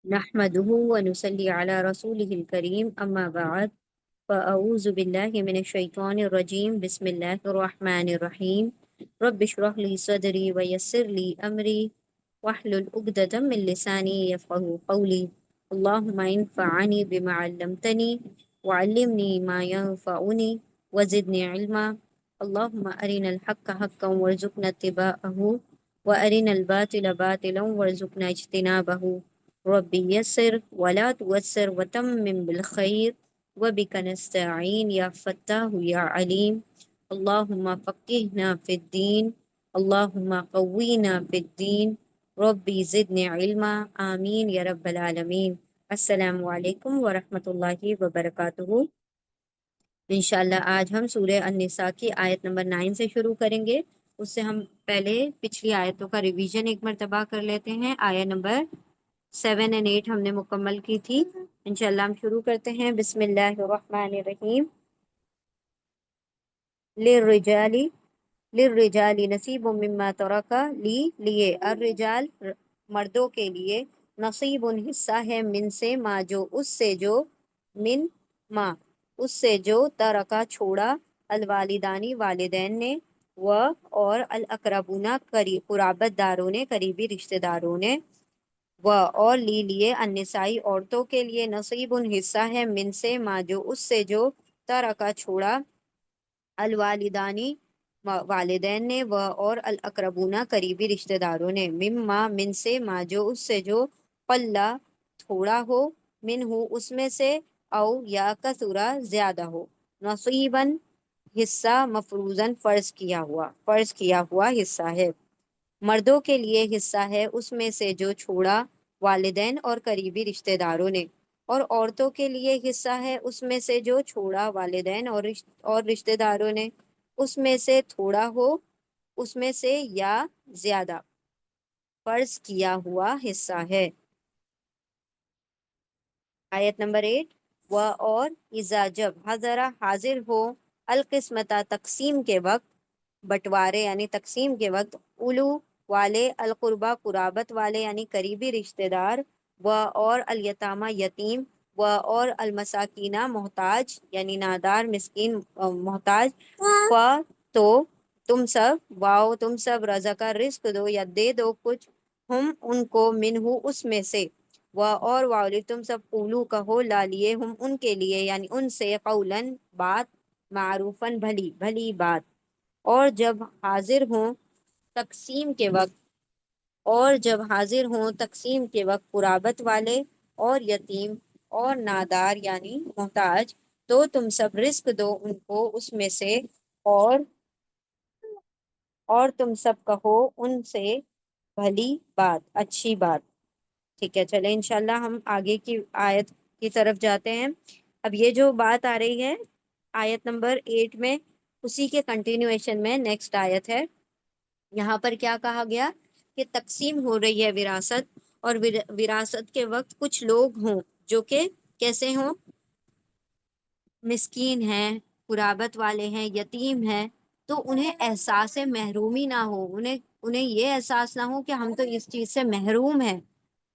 नहमदुहु व नुसल्ली अला रसूलिहिल करीम अम्मा बाद फ़अऊज़ु बिल्लाहि मिनश शैतानिर रजीम बिस्मिल्लाहिर रहमानिर रहीम रब्बि इश्रह ली सदरी व यस्सिर ली अमरी वहलुल उक़दतम मिन लिसानी यफ़क़हू क़ौली अल्लाहुम्मा इन्फ़अनी बिमा अल्लमतनी व अल्लिमनी मा यंफ़अनी व ज़िदनी इल्मा अल्लाहुम्मा अरिनल हक़्क़ हक़्क़न वरज़ुक़ना इत्तिबाअहू व अरिनल बातिला बातिलन वरज़ुक़ना इज्तिनाबहू रब्बी यस्सिर वला तुअस्सिर वतम्मिम बिल खैर व बिका नस्तईन या फत्ताहु या अलीम अल्लाहुम्मा फ़क़्क़िहना फ़िद्दीन अल्लाहुम्मा क़व्वीना फ़िद्दीन रब्बी ज़िदनी इल्मा आमीन या रब्बल आलमीन। अस्सलामु अलैकुम व रहमतुल्लाहि व बरकातुहू। इंशाअल्लाह आज हम सूरह अन-निसा की आयत नंबर 9 से शुरू करेंगे। उससे हम पहले पिछली आयतों का रिवीजन एक मरतबा कर लेते हैं। आयत नंबर 7 और 8 हमने मुकम्मल की थी। इंशाअल्लाह हम शुरू करते हैं। बिस्मिल्लाहिर्रहमानिर्रहीम। लिर्रिजाली लिर्रिजाली नसीबुम मिम्मा तरका ली लिए अर्रिजाल मर्दों के लिए नसीबुन हिस्सा है मिन से मा जो उससे जो मिन मा उससे जो तरका छोड़ा अलवालिदानी वालिदैन ने व और अल अकरबूना करीब कुराबतदारों ने करीबी रिश्तेदारों ने व और ली लिए अन्निसाई औरतों के लिए नसीबुन हिस्सा है मिन से मा जो उससे जो तरका छोड़ा अलवालिदानी वालिदैन ने व और अल अकरबूना करीबी रिश्तेदारों ने मिम्मा मिन से मा जो उससे जो पल्ला थोड़ा हो मिन हो उसमें से औ या कसुरा ज्यादा हो नसीबन हिस्सा मफरूजन फर्ज किया हुआ हिस्सा है। मर्दों के लिए हिस्सा है उसमें से जो छोड़ा वालिदैन और करीबी रिश्तेदारों ने और औरतों के लिए हिस्सा है उसमें से जो छोड़ा वालिदैन और रिश्तेदारों ने उसमें से थोड़ा हो उसमें से या ज्यादा फर्ज किया हुआ हिस्सा है। आयत नंबर 8। व और इज़ा जब हजरा हाजिर हो अलकिस्मता तकसीम के वक्त बंटवारे यानी तकसीम के वक्त उलू वाले अलकुरबा कुराबत वाले यानी करीबी रिश्तेदार व और अलयतामा यतीम व और अलमसाकीना मोहताज यानी नादार मिस्कीन मोहताज फ तो तुम सब रजा का रिस्क दो या दे दो कुछ हम उनको मिनहू उसमें से व और वाली तुम सब कूलू कहो ला लिए हम उनके लिए यानी उनसे कौलन बात मारूफन भली भली बात। और जब हाजिर हों तकसीम के वक्त और जब हाजिर हों तकसीम के वक्त कुराबत वाले और यतीम और नादार यानी मोहताज तो तुम सब रिस्क दो उनको उसमें से और और तुम सब कहो उनसे भली बात अच्छी बात। ठीक है, चले इंशाल्लाह हम आगे की आयत की तरफ जाते हैं। अब ये जो बात आ रही है आयत नंबर 8 में उसी के कंटिन्यूएशन में नेक्स्ट आयत है। यहाँ पर क्या कहा गया कि तकसीम हो रही है विरासत और विरासत के वक्त कुछ लोग हों जो कि कैसे हों, मिस्कीन हैं, कुराबत वाले हैं, यतीम हैं, तो उन्हें एहसास महरूमी ना हो, उन्हें उन्हें ये एहसास ना हो कि हम तो इस चीज़ से महरूम हैं।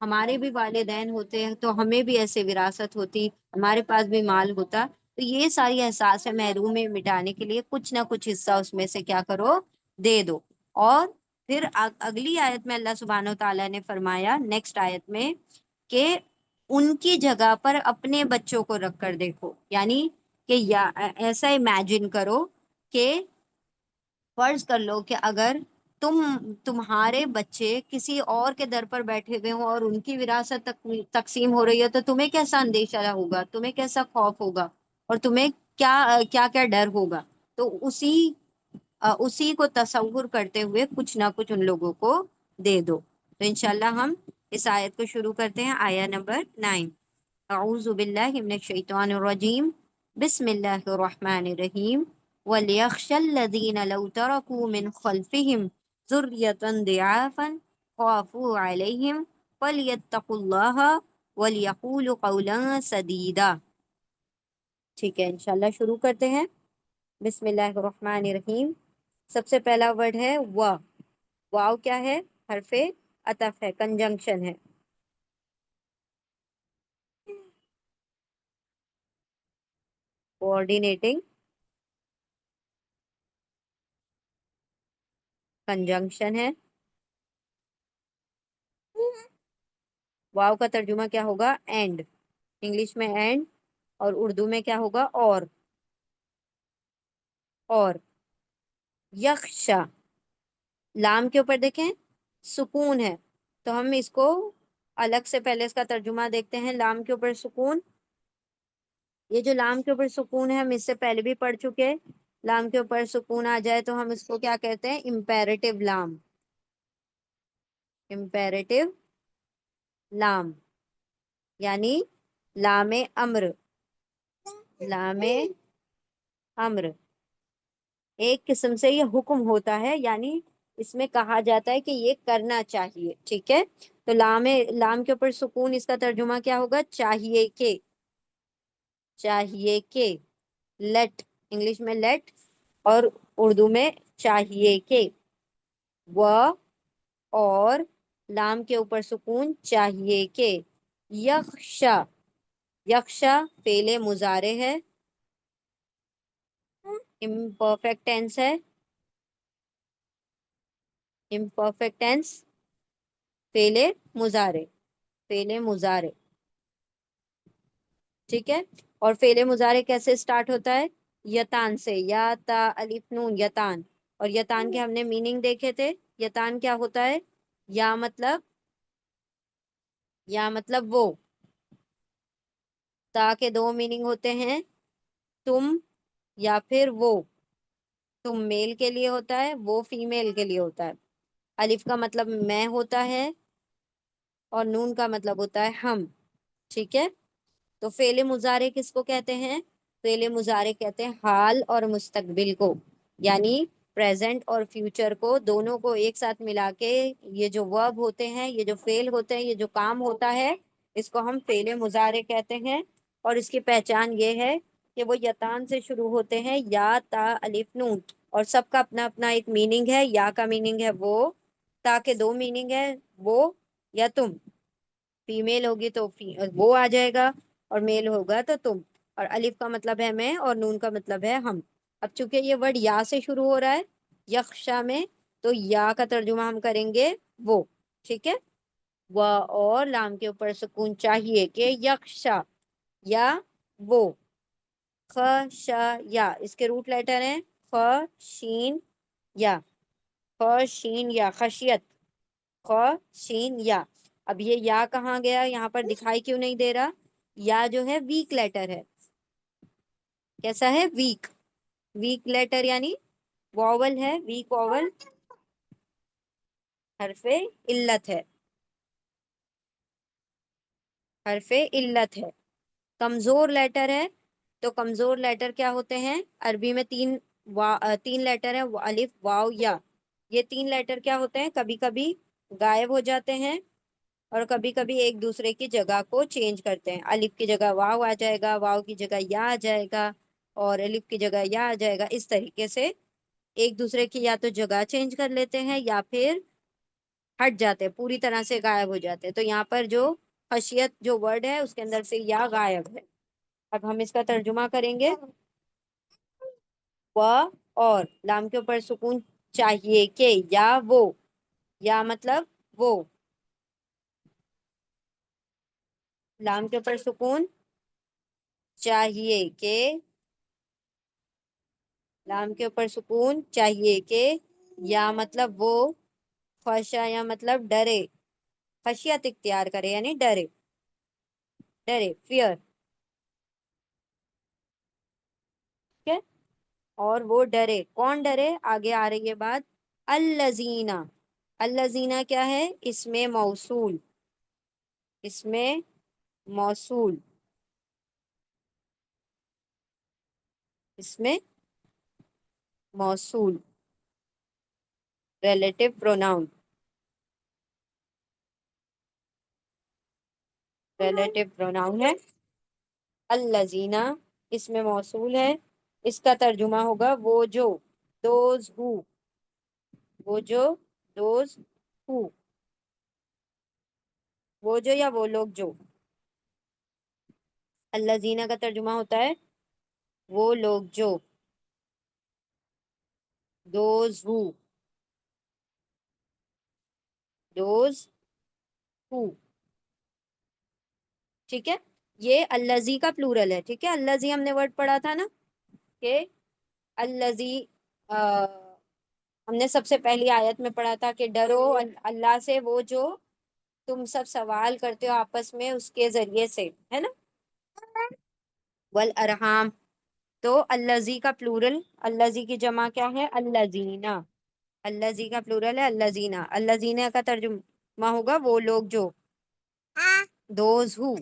हमारे भी वालिदैन होते हैं तो हमें भी ऐसे विरासत होती, हमारे पास भी माल होता। तो ये सारी एहसास महरूमी मिटाने के लिए कुछ ना कुछ हिस्सा उसमें से क्या करो, दे दो। और फिर अगली आयत में अल्लाह सुब्हानहू तआला ने फरमाया नेक्स्ट आयत में कि उनकी जगह पर अपने बच्चों को रख कर देखो, यानी कि या ऐसा इमेजिन करो कि फर्ज कर लो कि अगर तुम्हारे बच्चे किसी और के दर पर बैठे हुए हों और उनकी विरासत तकसीम हो रही है तो तुम्हें कैसा अंदेशा होगा, तुम्हें कैसा खौफ होगा और तुम्हें क्या क्या क्या डर होगा। तो उसी को तसव्वुर करते हुए कुछ ना कुछ उन लोगों को दे दो। तो इंशाल्लाह हम इस आयत को शुरू करते हैं। आया नंबर 9। अऊज़ु बिल्लाहि मिनश शैतानिर रजीम बिस्मिल्लाहिर रहमानिर रहीम वलियख्शल्लज़ीना लौ तरकू मिन खल्फिहिम ज़ुर्रियतन दिआफन खौफू अलैहिम फलियत्तकुल्लाह वलियक़ूलु क़ौलन सदीदा। ठीक है, इंशाल्लाह शुरू करते हैं। बिस्मिल्लाहिर रहमानिर रहीम। सबसे पहला वर्ड है वाव। वाव क्या है? हरफे अतफ है, कंजंक्शन है। कोऑर्डिनेटिंग कंजंक्शन है। वाव का तर्जुमा क्या होगा? एंड। इंग्लिश में एंड, और उर्दू में क्या होगा? और यख्शा, लाम के ऊपर देखें सुकून है, तो हम इसको अलग से पहले इसका तर्जुमा देखते हैं। लाम के ऊपर सुकून, ये जो लाम के ऊपर सुकून है हम इससे पहले भी पढ़ चुके हैं। लाम के ऊपर सुकून आ जाए तो हम इसको क्या कहते हैं? इम्पेरेटिव लाम। इम्पेरेटिव लाम यानी लामे अम्र। लामे अम्र एक किस्म से ये हुक्म होता है, यानी इसमें कहा जाता है कि ये करना चाहिए। ठीक है, तो लाम के ऊपर सुकून, इसका तर्जुमा क्या होगा? चाहिए के। चाहिए के, लेट, इंग्लिश में लेट और उर्दू में चाहिए के। व और लाम के ऊपर सुकून, चाहिए के। यख्शा, यख्शा फेले मुजारे है, इम्परफेक्ट टेंस है। इम्परफेक्ट टेंस, फेले मुजारे, फेले मुजारे। ठीक है, और फेले मुजारे कैसे स्टार्ट होता है? यतान से, या ता अलिफ नून, यतान। और यतान के हमने मीनिंग देखे थे। यतान क्या होता है? या मतलब, या मतलब वो। ता के दो मीनिंग होते हैं, तुम या फिर वो। तुम मेल के लिए होता है, वो फीमेल के लिए होता है। अलिफ का मतलब मैं होता है, और नून का मतलब होता है हम। ठीक है, तो फेले मुजारे किसको कहते हैं? फेले मुजारे कहते हैं हाल और मुस्तकबिल को, यानी प्रेजेंट और फ्यूचर को, दोनों को एक साथ मिला के ये जो वर्ब होते हैं, ये जो फेल होते हैं, ये जो काम होता है, इसको हम फेले मुजारे कहते हैं। और इसकी पहचान ये है कि वो यतान से शुरू होते हैं, या ता अलिफ नून, और सबका अपना अपना एक मीनिंग है। या का मीनिंग है वो, ता के दो मीनिंग है, वो या तुम। फीमेल होगी तो वो आ जाएगा, और मेल होगा तो तुम। और अलिफ का मतलब है मैं, और नून का मतलब है हम। अब चूंकि ये वर्ड या से शुरू हो रहा है यक्षा में, तो या का तर्जुमा हम करेंगे वो। ठीक है, व और लाम के ऊपर सुकून चाहिए कि यक्षा, या वो। ख श या, इसके रूट लेटर हैं ख शीन या। ख शीन या, खशियत। ख शीन या। अब ये या कहाँ गया? यहाँ पर दिखाई क्यों नहीं दे रहा? या जो है वीक लेटर है। कैसा है? वीक। वीक लेटर यानी वॉवल है, वीक वॉवल, हरफे इल्लत है। हरफे इल्लत है, कमजोर लेटर है। तो कमजोर लेटर क्या होते हैं? अरबी में तीन लेटर है, अलिफ वाव या। ये तीन लेटर क्या होते हैं? कभी कभी गायब हो जाते हैं, और कभी कभी एक दूसरे की जगह को चेंज करते हैं। अलिफ की जगह वाव आ जाएगा, वाव की जगह या आ जाएगा, और अलिफ की जगह या आ जाएगा। इस तरीके से एक दूसरे की या तो जगह चेंज कर लेते हैं, या फिर हट जाते हैं, पूरी तरह से गायब हो जाते हैं। तो यहाँ पर जो खशियत जो वर्ड है उसके अंदर से या गायब है। अब हम इसका तर्जुमा करेंगे। व और लाम के ऊपर सुकून चाहिए के, या वो। या मतलब वो, लाम के ऊपर सुकून चाहिए के, लाम के ऊपर सुकून चाहिए के, या मतलब वो। खशा या मतलब डरे, खशियत इख्तियार करे यानी डरे। डरे, फियर। ठीक है, और वो डरे, कौन डरे? आगे आ रही है बात। अल्लजीना, अल्लजीना क्या है? इसमें मौसूल, इसमें मौसूल, इसमें मौसूल, रिलेटिव प्रोनाउन, रिलेटिव प्रोनाउन है अल्लजीना। इसमें मौसूल है, इसका तर्जुमा होगा वो जो, दोज हु। वो जो, दोज हु, वो जो या वो लोग जो। अल्लजीना का तर्जुमा होता है वो लोग जो, दोज हु, दोज हु, ठीक है। ये अल्लजी का प्लूरल है, ठीक है। अल्लजी हमने वर्ड पढ़ा था ना, कि अल्लजी, हमने सबसे पहली आयत में पढ़ा था कि डरो अल्लाह से, वो जो तुम सब सवाल करते हो आपस में उसके जरिए से, है ना। वल अरहाम, तो अल्लजी का प्लूरल, अल्लजी की जमा क्या है, अल्लजीना। अल्लजी का प्लूरल है अल्लजीना। अल्लजीना का तर्जुमा होगा वो लोग जो, दोज हु।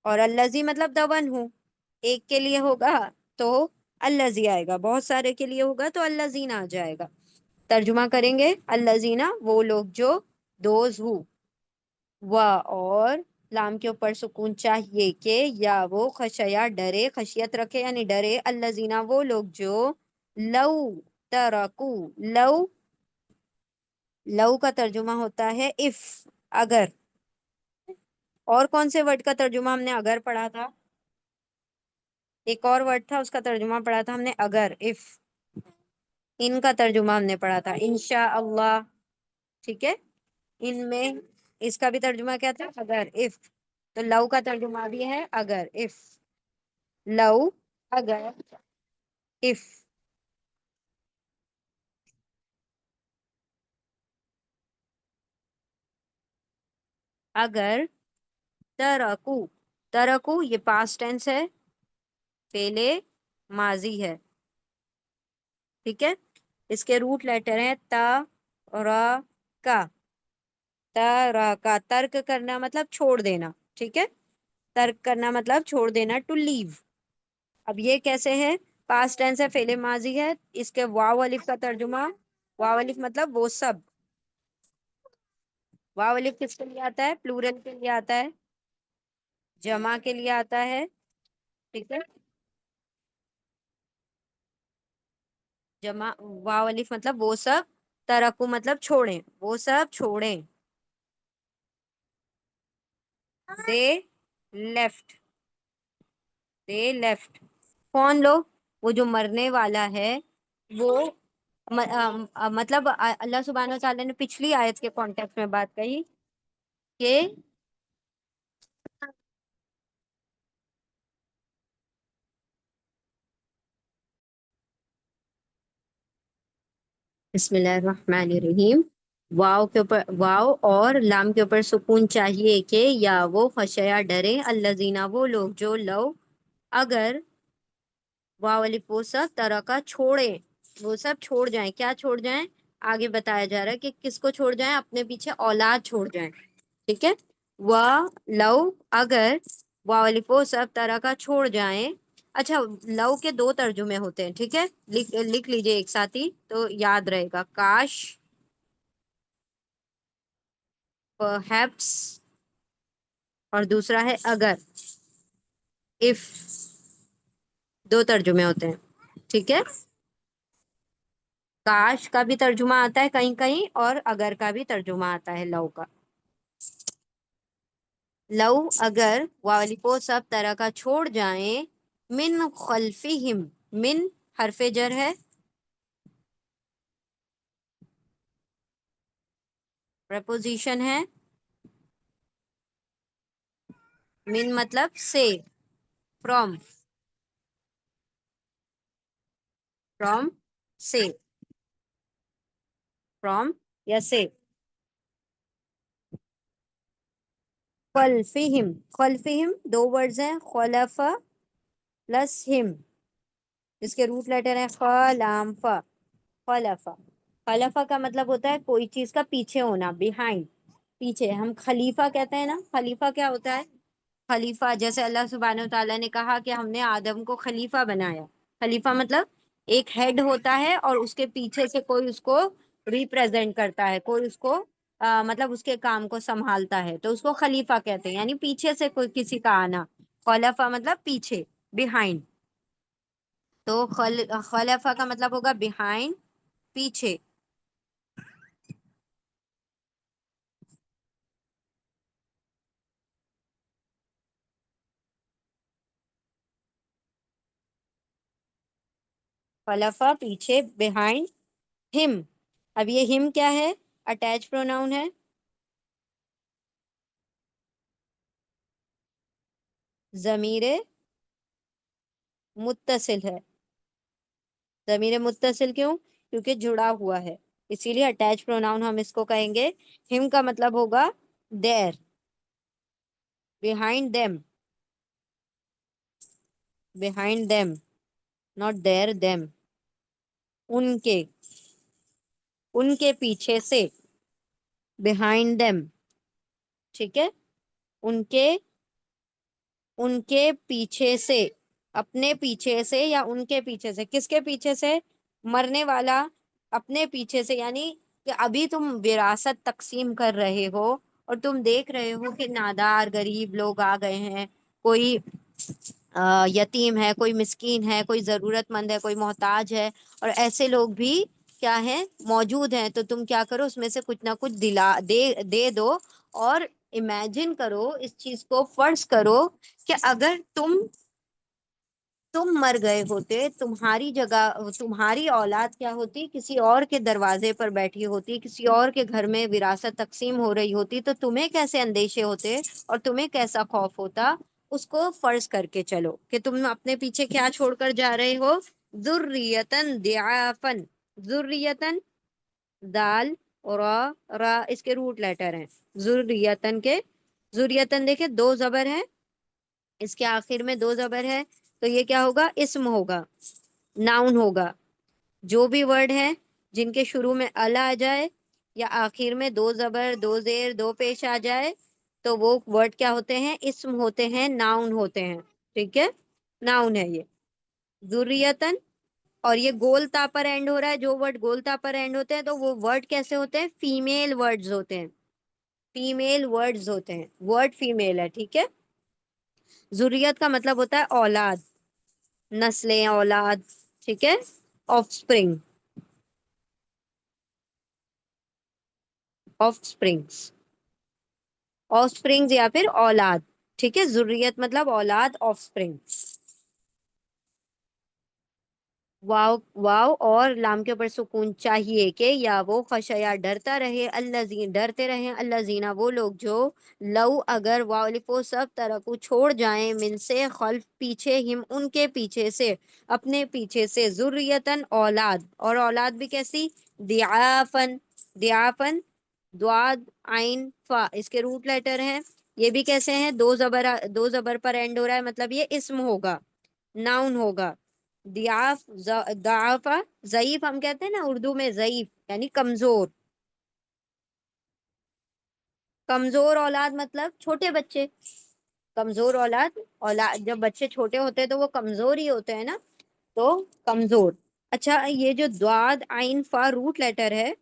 और अल्लजी मतलब दवन हूँ, एक के लिए होगा तो अल्लजी आएगा, बहुत सारे के लिए होगा तो अल्लजीना आ जाएगा। तर्जुमा करेंगे, अल्लजीना वो लोग जो, दोज हु, व और लाम के ऊपर सुकून चाहिए कि, या वो खशया डरे, खशियत रखे यानी डरे, अल्लजीना वो लोग जो, लव तरकू, लव, लव का तर्जुमा होता है इफ, अगर। और कौन से वर्ड का तर्जुमा हमने अगर पढ़ा था, एक और वर्ड था उसका तर्जुमा पढ़ा था हमने अगर, इफ। इनका तर्जुमा हमने पढ़ा था इंशा अल्लाह, ठीक है। इनमें इसका भी तर्जुमा क्या था, अगर, इफ। तो लव का तर्जुमा भी है अगर, इफ। लव, अगर, इफ। अगर, तरकू, तरकू ये पास्ट टेंस है, फेले माजी है, ठीक है। इसके रूट लेटर है ता, रा, का। ता, का, तर्क करना मतलब छोड़ देना, ठीक है। तर्क करना मतलब छोड़ देना, टू लीव। अब ये कैसे है, पास्ट टेंस है, फेले माजी है, इसके वाव अलिफ का तर्जुमा, वाव अलिफ मतलब वो सब। वाव अलिफ किसके लिए आता है, प्लूरल के लिए आता है, जमा के लिए आता है, ठीक है। जमा, वाव अलिफ मतलब वो सब, तरकू मतलब छोड़ें, वो सब छोड़ें। They left, they left. कौन लोग, वो जो मरने वाला है, वो मतलब अल्लाह सुब्हानो तआला ने पिछली आयत के कॉन्टेक्स्ट में बात कही कि, बिस्मिल्लाहिर्रहमानिर्रहीम। वाव के ऊपर, वाव और लाम के ऊपर सुकून चाहिए कि, या वो खशया डरे, अल्लजीना वो लोग जो, लो अगर, वाव वाली वो सब तरह का छोड़े, वो सब छोड़ जाएं, क्या छोड़ जाएं, आगे बताया जा रहा है कि किसको छोड़ जाएं, अपने पीछे औलाद छोड़ जाएं, ठीक है। वह लव, अगर, वाव वाली वो सब तरह का छोड़ जाएं। अच्छा, लव के दो तर्जुमे होते हैं, ठीक है। लिख लिख लीजिए एक साथ ही तो याद रहेगा, काश, परहैप्स, और दूसरा है अगर, इफ। दो तर्जुमे होते हैं, ठीक है। काश का भी तर्जुमा आता है कहीं कहीं, और अगर का भी तर्जुमा आता है लव का। लव अगर वाली को सब तरह का छोड़ जाएं, मिन खल्फिहिम, मिन हरफे जर है, प्रपोजिशन है, मिन मतलब से, फ्रॉम, फ्रॉम से, फ्रॉम या से। खल्फिहिम, खल्फिहिम दो वर्ड्स हैं, खलफा प्लस हिम, इसके रूट लेटर है खलाम, खलफा। खलफा का मतलब होता है कोई चीज का पीछे होना, बिहाइंड, पीछे। हम खलीफा कहते हैं ना, खलीफा क्या होता है, खलीफा जैसे अल्लाह सुब्हानहू तआला ने कहा कि हमने आदम को खलीफा बनाया। खलीफा मतलब एक हेड होता है और उसके पीछे से कोई उसको रिप्रेजेंट करता है, कोई उसको मतलब उसके काम को संभालता है, तो उसको खलीफा कहते हैं, यानी पीछे से कोई किसी का आना। खलफा मतलब पीछे, बिहाइंड। तो खलफा का मतलब होगा बिहाइंड, पीछे। खलफा पीछे, बिहाइंड हिम। अब ये हिम क्या है? अटैच प्रोनाउन है। जमीरे मुत्तसिल है। जमीर मुत्तसिल क्यों? क्योंकि जुड़ा हुआ है, इसीलिए अटैच प्रोनाउन हम इसको कहेंगे। हिम का मतलब होगा there, behind them, behind them, not there, them, उनके, उनके पीछे से, बिहाइंड देम, ठीक है। उनके, उनके पीछे से, अपने पीछे से या उनके पीछे से, किसके पीछे से? मरने वाला अपने पीछे से, यानी कि अभी तुम विरासत तकसीम कर रहे हो और तुम देख रहे हो कि नादार गरीब लोग आ गए हैं, कोई यतीम है, कोई मिस्कीन है, कोई जरूरतमंद है, कोई मोहताज है, और ऐसे लोग भी क्या है, मौजूद हैं, तो तुम क्या करो, उसमें से कुछ ना कुछ दिला दे दो। और इमेजिन करो इस चीज को, फर्ज करो कि अगर तुम मर गए होते, तुम्हारी जगह तुम्हारी औलाद क्या होती, किसी और के दरवाजे पर बैठी होती, किसी और के घर में विरासत तकसीम हो रही होती, तो तुम्हें कैसे अंदेशे होते और तुम्हें कैसा खौफ होता? उसको फर्ज करके चलो कि तुम अपने पीछे क्या छोड़कर जा रहे हो। जुर्रियतन दियाफन। जुर्रियतन, दाल और रा इसके रूट लेटर हैं। जुर्रियतन के, जुर्रियतन देखे दो जबर है, इसके आखिर में दो जबर है, तो ये क्या होगा? इस्म होगा, नाउन होगा। जो भी वर्ड है जिनके शुरू में अल आ जाए या आखिर में दो जबर, दो जेर, दो पेश आ जाए, तो वो वर्ड क्या होते हैं? इस्म होते हैं, नाउन होते हैं, ठीक है, नाउन है ये जुर्रियतन। और ये गोलता पर एंड हो रहा है, जो वर्ड गोलता पर एंड होते हैं तो वो वर्ड कैसे होते हैं? फीमेल वर्ड्स होते हैं, फीमेल वर्ड्स होते हैं, वर्ड फीमेल है, ठीक है। जुर्रियत का मतलब होता है औलाद, नस्लें, औलाद, ठीक है, ऑफस्प्रिंग, ऑफस्प्रिंग्स, ऑफस्प्रिंग्स या फिर औलाद, ठीक है। जुर्रियत मतलब औलाद, ऑफस्प्रिंग। वाव, वाव और लाम के ऊपर सुकून चाहिए कि या वो खशया डरता रहे, अल्लाजीन डरते रहे, अल्लाजीना वो लोग जो, लव अगर, वालिफो सब तरह को छोड़ जाएं, मिन से खल्फ पीछे, हिम उनके पीछे से, अपने पीछे से, जुर्रियतन औलाद, और औलाद भी कैसी? दियाफन, दियाफन, द्वाद आइन फा इसके रूट लेटर हैं। ये भी कैसे हैं? दो जबर पर एंड हो रहा है, मतलब ये इस्म होगा, नाउन होगा। दियाफ, दाफा, जयीफ हम कहते हैं ना उर्दू में, जयीफ यानी कमजोर, कमजोर औलाद मतलब छोटे बच्चे, कमजोर औलाद, औलाद जब बच्चे छोटे होते हैं तो वो कमजोर ही होते हैं ना, तो कमजोर। अच्छा, ये जो द्वाद आइन फा रूट लेटर है,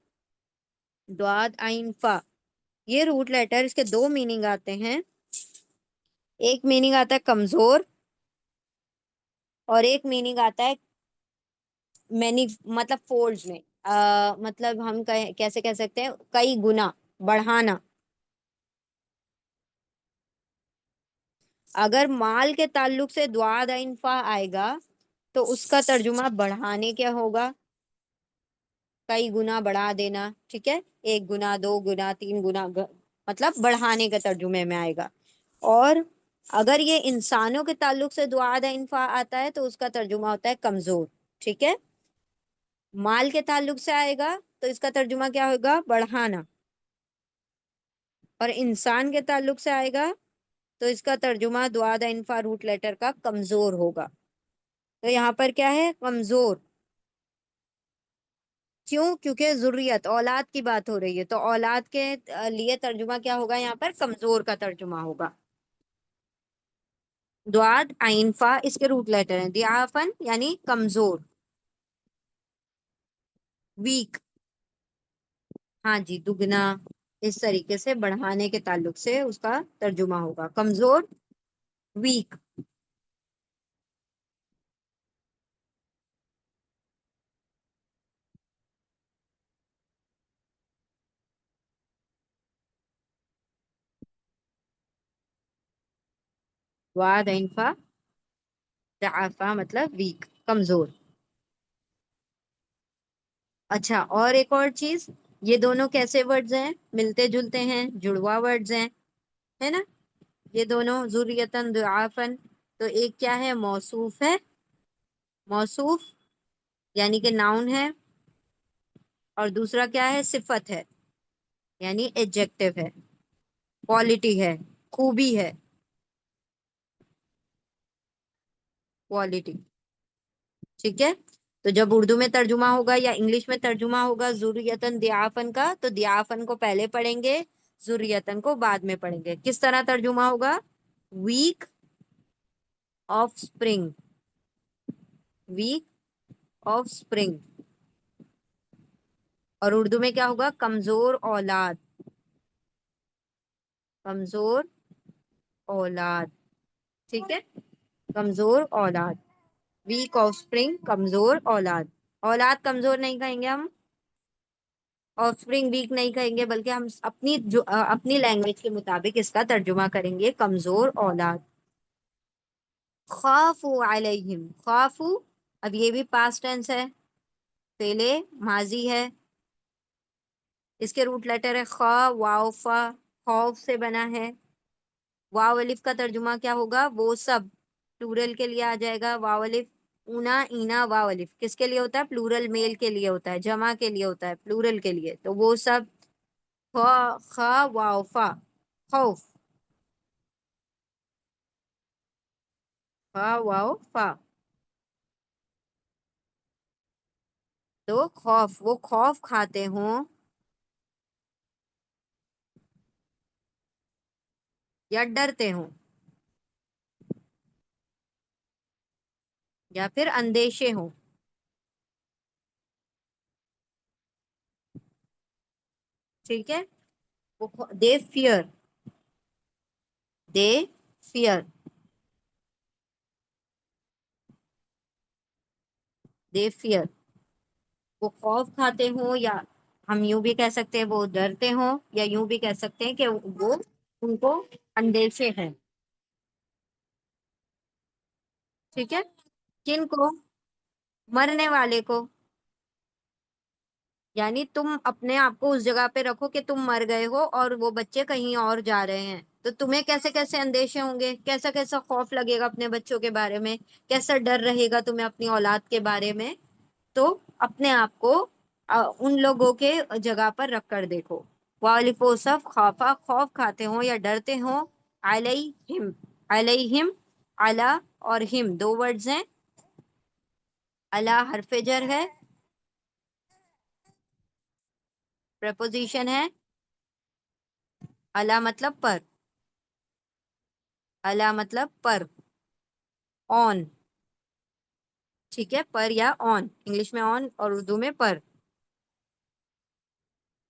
द्वाद आइन फा, ये रूट लेटर, इसके दो मीनिंग आते हैं। एक मीनिंग आता है कमजोर, और एक मीनिंग आता है मैनी, मतलब फोल्ड्स में, मतलब हम कैसे कह सकते हैं, कई गुना, बढ़ाना। अगर माल के ताल्लुक से दुआद इनफा आएगा तो उसका तर्जुमा बढ़ाने क्या होगा? कई गुना बढ़ा देना, ठीक है, एक गुना, दो गुना, तीन गुना, मतलब बढ़ाने के तर्जुमे में आएगा। और अगर ये इंसानों के ताल्लुक से दुआद इनफा आता है तो उसका तर्जुमा होता है कमजोर, ठीक है। माल के ताल्लुक से आएगा तो इसका तर्जुमा क्या होगा? बढ़ाना। और इंसान के ताल्लुक से आएगा तो इसका तर्जुमा दुआद इनफा रूट लेटर का कमजोर होगा। तो यहाँ पर क्या है? कमजोर। क्यों? क्योंकि जुर्रियत, औलाद की बात हो रही है, तो औलाद के लिए तर्जुमा क्या होगा? यहाँ पर कमजोर का तर्जुमा होगा। द्वाद आइनफा इसके रूट लेटर हैं, दियाफन यानी कमजोर, वीक, हाँ जी, दुगना, इस तरीके से बढ़ाने के ताल्लुक से उसका तर्जुमा होगा कमजोर, वीक। द्वाद आइनफा, दआफा मतलब वीक, कमजोर। اچھا اور ایک اور چیز، یہ دونوں کیسے ورڈز ہیں؟ ملتے جلتے ہیں، جڑوا ورڈز ہیں، ہے نا؟ یہ دونوں ذریتن ضعافن، تو ایک کیا ہے؟ موصوف ہے، موصوف یعنی کہ ناؤن ہے، اور دوسرا کیا ہے؟ صفت ہے، یعنی ایڈجیکٹو ہے، کوالٹی ہے، خوبی ہے، کوالٹی، ٹھیک ہے؟ تو جب اردو میں ترجمہ ہوگا یا انگلش میں ترجمہ ہوگا ذریتن ضعافن کا، تو ضعافن کو پہلے پڑھیں گے، ذریتن کو بعد میں پڑھیں گے۔ کس طرح ترجمہ ہوگا؟ Wake of spring, wake of spring, اور اردو میں کیا ہوگا؟ کمزور اولاد، کمزور اولاد، ٹھیک ہے؟ کمزور اولاد، ویک آف اسپرنگ، کمزور اولاد، اولاد کمزور نہیں کہیں گے ہم، آف اسپرنگ ویک نہیں کہیں گے، بلکہ ہم اپنی جو اپنی لینگویج کے مطابق اس کا ترجمہ کریں گے، کمزور اولاد۔ خافو علیہم، خافو، اب یہ بھی پاسٹ ٹینس ہے، پہلے ماضی ہے، اس کے روٹ لیٹر ہے خا، واو، فا، خوف سے بنا ہے۔ واو الف کا ترجمہ کیا ہوگا؟ وہ سب، پلورل کے لیے آ جائے گا واو الف، اونا، اینا، واو الف کس کے لیے ہوتا ہے؟ پلورل میل کے لیے ہوتا ہے، جمع کے لیے ہوتا ہے، پلورل کے لیے، تو وہ سب، خا، خا، واو، فا، خوف، خا، واو، فا، تو خوف، وہ خوف کھاتے ہوں یا ڈرتے ہوں یا پھر اندیشے ہوں، ٹھیک ہے؟ They fear, they fear, they fear, وہ خوف کھاتے ہوں، یا ہم یوں بھی کہہ سکتے ہیں وہ ڈرتے ہوں، یا یوں بھی کہہ سکتے ہیں کہ وہ، ان کو اندیشے ہیں، ٹھیک ہے؟ کن کو؟ مرنے والے کو، یعنی تم اپنے آپ کو اس جگہ پہ رکھو کہ تم مر گئے ہو اور وہ بچے کہیں اور جا رہے ہیں، تو تمہیں کیسے کیسے اندیشے ہوں گے، کیسا کیسا خوف لگے گا اپنے بچوں کے بارے میں، کیسا ڈر رہے گا تمہیں اپنی اولاد کے بارے میں؟ تو اپنے آپ کو ان لوگوں کے جگہ پر رکھ کر دیکھو۔ والفوسف، خوفا، خوف کھاتے ہوں یا ڈرتے ہوں، علیہم، علیہم، علا اور ہم دو ورڈز ہیں، علا حرف جر ہے، پریپوزیشن ہے، علا مطلب پر، علا مطلب پر، آن، ٹھیک ہے؟ پر یا آن، انگلش میں آن اور اردو میں پر،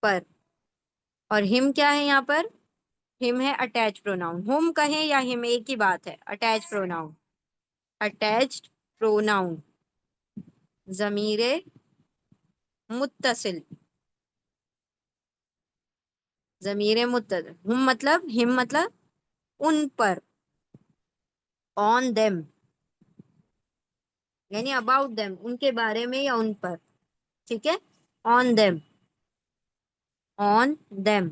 پر، اور ہم کیا ہے یہاں پر؟ ہم ہے اٹیچ پروناؤن، ہم کہیں یا ہم ایک ہی بات ہے، اٹیچ پروناؤن، اٹیچڈ پروناؤن، ضمیر متصل، ضمیر متصل، ہم مطلب، ہم مطلب ان پر، آن دیم، یعنی اباؤٹ دیم، ان کے بارے میں یا ان پر، ٹھیک ہے؟ On them, on them,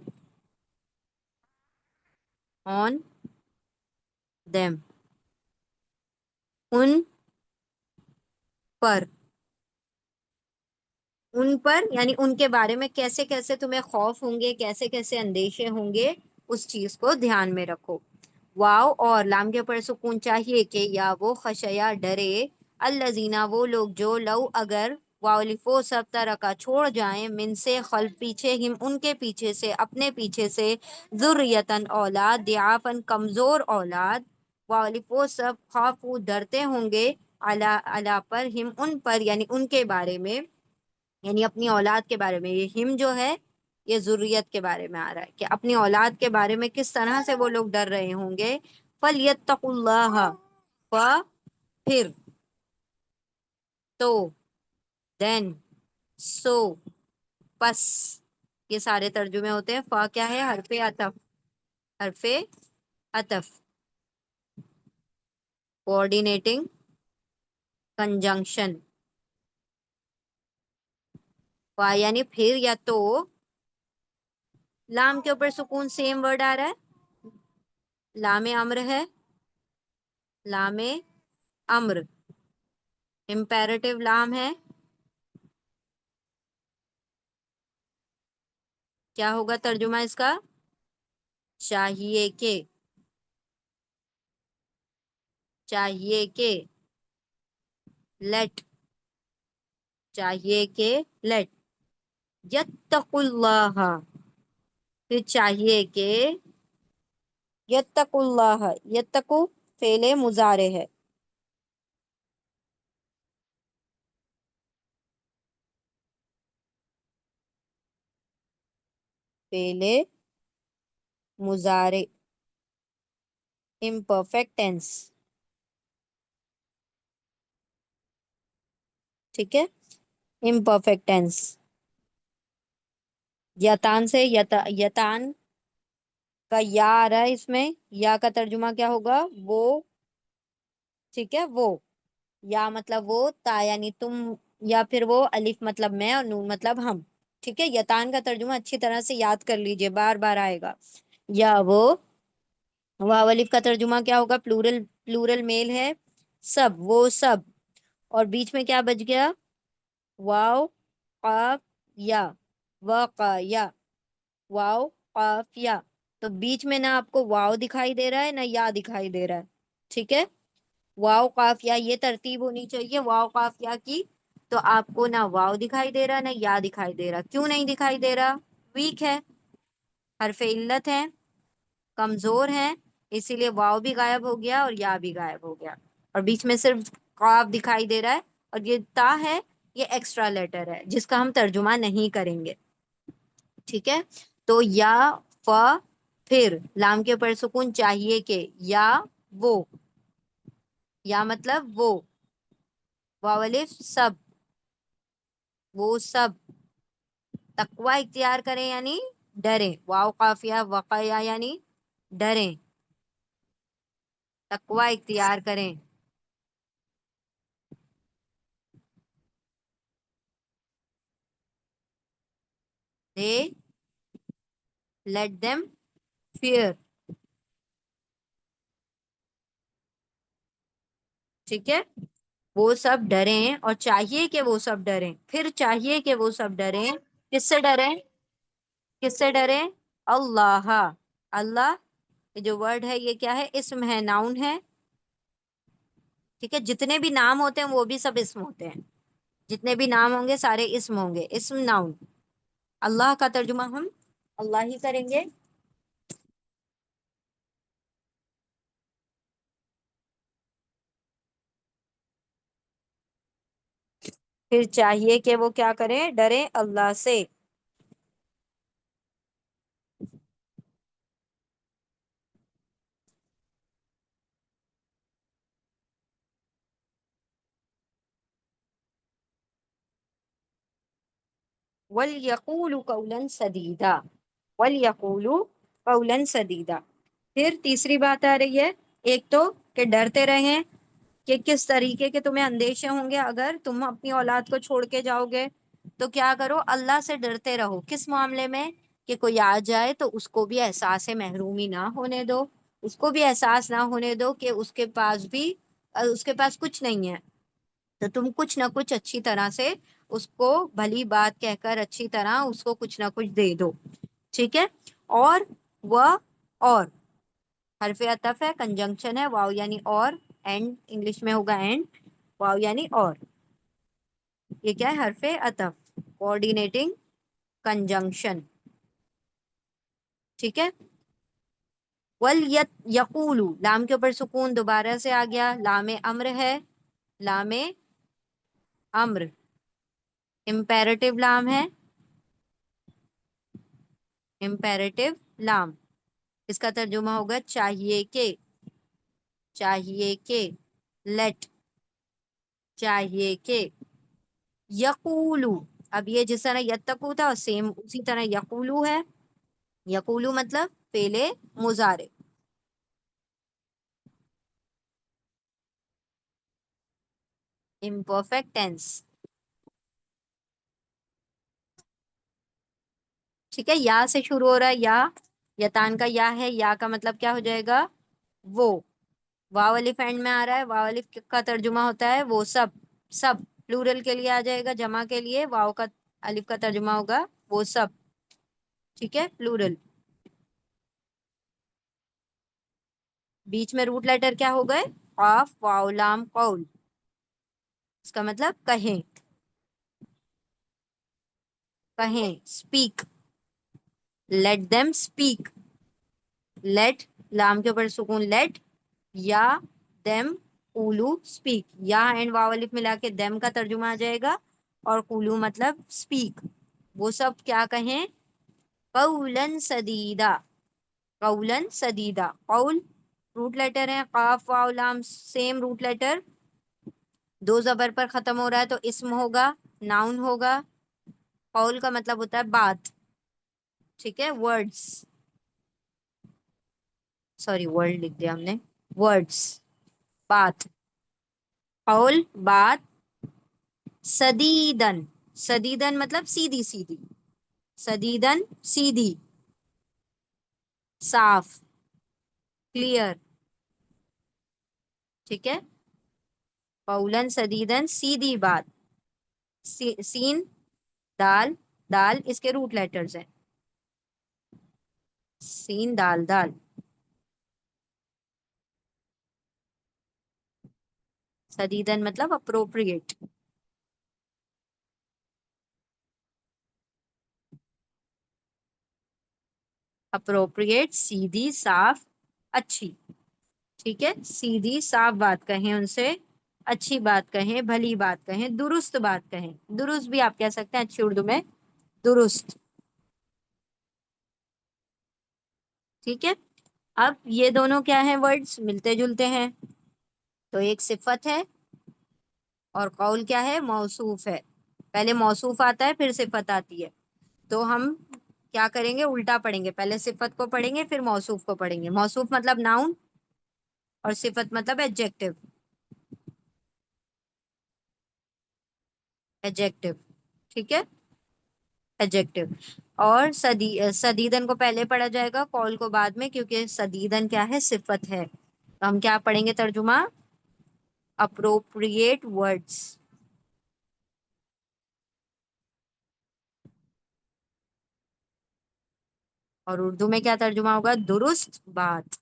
on them, ان پر، ان پر یعنی ان کے بارے میں کیسے کیسے تمہیں خوف ہوں گے، کیسے کیسے اندیشے ہوں گے، اس چیز کو دھیان میں رکھو۔ واو اور لام کے اوپر سکون چاہیے کہ یا وہ خشیا ڈرے، الذین وہ لوگ جو، لو اگر، واولفو سب طرح کا چھوڑ جائیں، من سے خلف پیچھے، ہم ان کے پیچھے سے، اپنے پیچھے سے، ذریتن اولاد، ضعافن کمزور اولاد، واولفو سب خوف ڈرتے ہوں گے، علا علا پر، ہم ان پر یعنی ان کے بارے میں، یعنی اپنی اولاد کے بارے میں، یہ ہم جو ہے یہ ذریت کے بارے میں آ رہا ہے کہ اپنی اولاد کے بارے میں کس طرح سے وہ لوگ ڈر رہے ہوں گے۔ فَلْيَتَّقُوا اللَّهَ، پھر، تو، دین، سو، پس، یہ سارے ترجمے ہوتے ہیں۔ فا کیا ہے؟ حرف عطف، حرف عطف، کوآرڈینیٹنگ کنجنکشن، यानी फिर या तो, लाम के ऊपर सुकून, सेम वर्ड आ रहा है, लामे अम्र है, लामे अम्र, इम्पेरेटिव लाम है, क्या होगा तर्जुमा इसका? चाहिए के, चाहिए के, लेट, चाहिए के, लेट, यत्तकुल्लाह, फिर चाहिए के, यत्तकुल्लाह, यत्तकु फेले मुजारे है, फेले मुजारे, इम्परफेक्ट टेंस, ठीक है, इम्परफेक्ट टेंस। यतान से यतान का या आ रहा है इसमें, या का तर्जुमा क्या होगा? वो, ठीक है, वो, या मतलब वो, ता यानी तुम, या फिर वो, अलिफ मतलब मैं और नून मतलब हम, ठीक है। यतान का तर्जुमा अच्छी तरह से याद कर लीजिए, बार बार आएगा। या वाव अलिफ का तर्जुमा क्या होगा? प्लूरल, प्लूरल मेल है, सब, वो सब, और बीच में क्या बच गया? वाव काफ या, या, वाव काफ या, तो बीच में ना आपको वाव दिखाई दे रहा है ना या दिखाई दे रहा है, ठीक है। वाव काफ या, ये तरतीब होनी चाहिए वाव काफ या की। तो आपको ना वाव दिखाई दे रहा ना या दिखाई दे रहा, क्यों नहीं दिखाई दे रहा? वीक है, हरफ इल्लत है, कमजोर है, इसीलिए वाव भी गायब हो गया और या भी गायब हो गया, और बीच में सिर्फ काफ दिखाई दे रहा है, और ये ता है, ये एक्स्ट्रा लेटर है जिसका हम तर्जुमा नहीं करेंगे, ठीक है। तो या, फ, फिर लाम के ऊपर सुकून, चाहिए के, या वो, या मतलब वो, वाव अलिफ सब, वो सब, तकवा इख्तियार करें यानी डरें, वाव काफिया वक़या यानी डरें, तकवा इख्तियार करें, दे लेट देम फियर, ठीक है। वो सब डरें, और चाहिए कि वो सब डरें, फिर चाहिए कि वो सब डरें, किससे डरें? किससे डरें? अल्लाह, अल्लाह, ये जो वर्ड है ये क्या है? इस्म है, नाउन है, ठीक है। जितने भी नाम होते हैं वो भी सब इस्म होते हैं, जितने भी नाम होंगे सारे इस्म होंगे, इस्म नाउन। अल्लाह का तर्जुमा हम अल्लाह ही करेंगे। फिर चाहिए कि वो क्या करें? डरे अल्लाह से। वल यकूलु कौलन सदीदा, वल यकूलु कौलन सदीदा। फिर तीसरी बात आ रही है, एक तो कि डरते रहें, कि किस तरीके के तुम्हें अंदेशे होंगे अगर तुम अपनी औलाद को छोड़ के जाओगे, तो क्या करो? अल्लाह से डरते रहो। किस मामले में? कि कोई आ जाए तो उसको भी एहसास महरूमी ना होने दो, उसको भी एहसास ना होने दो कि उसके पास भी उसके पास कुछ नहीं है, तो तुम कुछ ना कुछ अच्छी तरह से उसको भली बात कहकर अच्छी तरह उसको कुछ ना कुछ दे दो, ठीक है। और वह, और हरफ अतफ है, कंजंक्शन है, वाव यानी और, एंड इंग्लिश में होगा एंड, वाव यानी और, ये क्या है? हरफ अतफ, कोऑर्डिनेटिंग कंजंक्शन, ठीक है। वल यकूलू, लाम के ऊपर सुकून दोबारा से आ गया, लामे अम्र है, लामे अम्र, इम्पेरेटिव लाम है, इम्पेरेटिव लाम, इसका तर्जुमा होगा चाहिए के, चाहिए के, लेट, चाहिए के, यकूलू। अब ये जिस तरह यत्तकू था सेम उसी तरह यकूलू है, यकूलू मतलब फेले मुजारे, इम्परफेक्ट टेंस, ٹھیک ہے، یا سے شروع ہو رہا ہے، یا یتان کا یا ہے، یا کا مطلب کیا ہو جائے گا؟ وہ. واو الف اینڈ میں آ رہا ہے، واو الف کا ترجمہ ہوتا ہے وہ سب. سب پلورل کے لیے آ جائے گا، جمع کے لیے واو کا الف کا ترجمہ ہوگا وہ سب. ٹھیک ہے، پلورل. بیچ میں روٹ لیٹر کیا ہو گئے؟ قاف واو لام قول. اس کا مطلب کہیں. کہیں، speak. Let them speak. Let لام کے اوپر سکون لیٹ. یا دیم قولو اسپیک. یا اینڈ واو الف ملا کے دیم کا ترجمہ آ جائے گا، اور قولو مطلب اسپیک. وہ سب کیا کہیں؟ قولن سدیدہ. قولن سدیدہ. قول روٹ لیٹر ہے، قاف واو لام سیم روٹ لیٹر. دو زبر پر ختم ہو رہا ہے تو اسم ہوگا، ناؤن ہوگا. قول کا مطلب ہوتا ہے بات. ٹھیک ہے، ورڈز. سوری ورڈ لکھ دیا ہم نے، ورڈز بات. قول بات. سدیدن. سدیدن مطلب سیدھی سیدھی. سدیدن سیدھی، صاف، کلیئر. ٹھیک ہے، قولن سدیدن سیدھی بات. سین دال. دال اس کے روٹ لیٹرز ہیں، سین دال دال. سدیدن مطلب اپروپریٹ. اپروپریٹ، سیدھی، صاف، اچھی. ٹھیک ہے، سیدھی صاف بات کہیں ان سے، اچھی بات کہیں، بھلی بات کہیں، درست بات کہیں. درست بھی آپ کہہ سکتے ہیں اچھی اردو میں، درست. ٹھیک ہے، اب یہ دونوں کیا ہیں؟ ورڈز ملتے جلتے ہیں. تو ایک صفت ہے، اور قول کیا ہے؟ موصوف ہے. پہلے موصوف آتا ہے پھر صفت آتی ہے. تو ہم کیا کریں گے؟ الٹا پڑھیں گے، پہلے صفت کو پڑھیں گے پھر موصوف کو پڑھیں گے. موصوف مطلب ناؤن، اور صفت مطلب ایڈجیکٹو. ایڈجیکٹو. ٹھیک ہے، ایڈجیکٹو. اور سدیدن کو پہلے پڑھا جائے گا، قول کو بعد میں، کیونکہ سدیدن کیا ہے؟ صفت ہے. تو ہم کیا پڑھیں گے ترجمہ؟ Appropriate words. اور اردو میں کیا ترجمہ ہوگا؟ درست بات.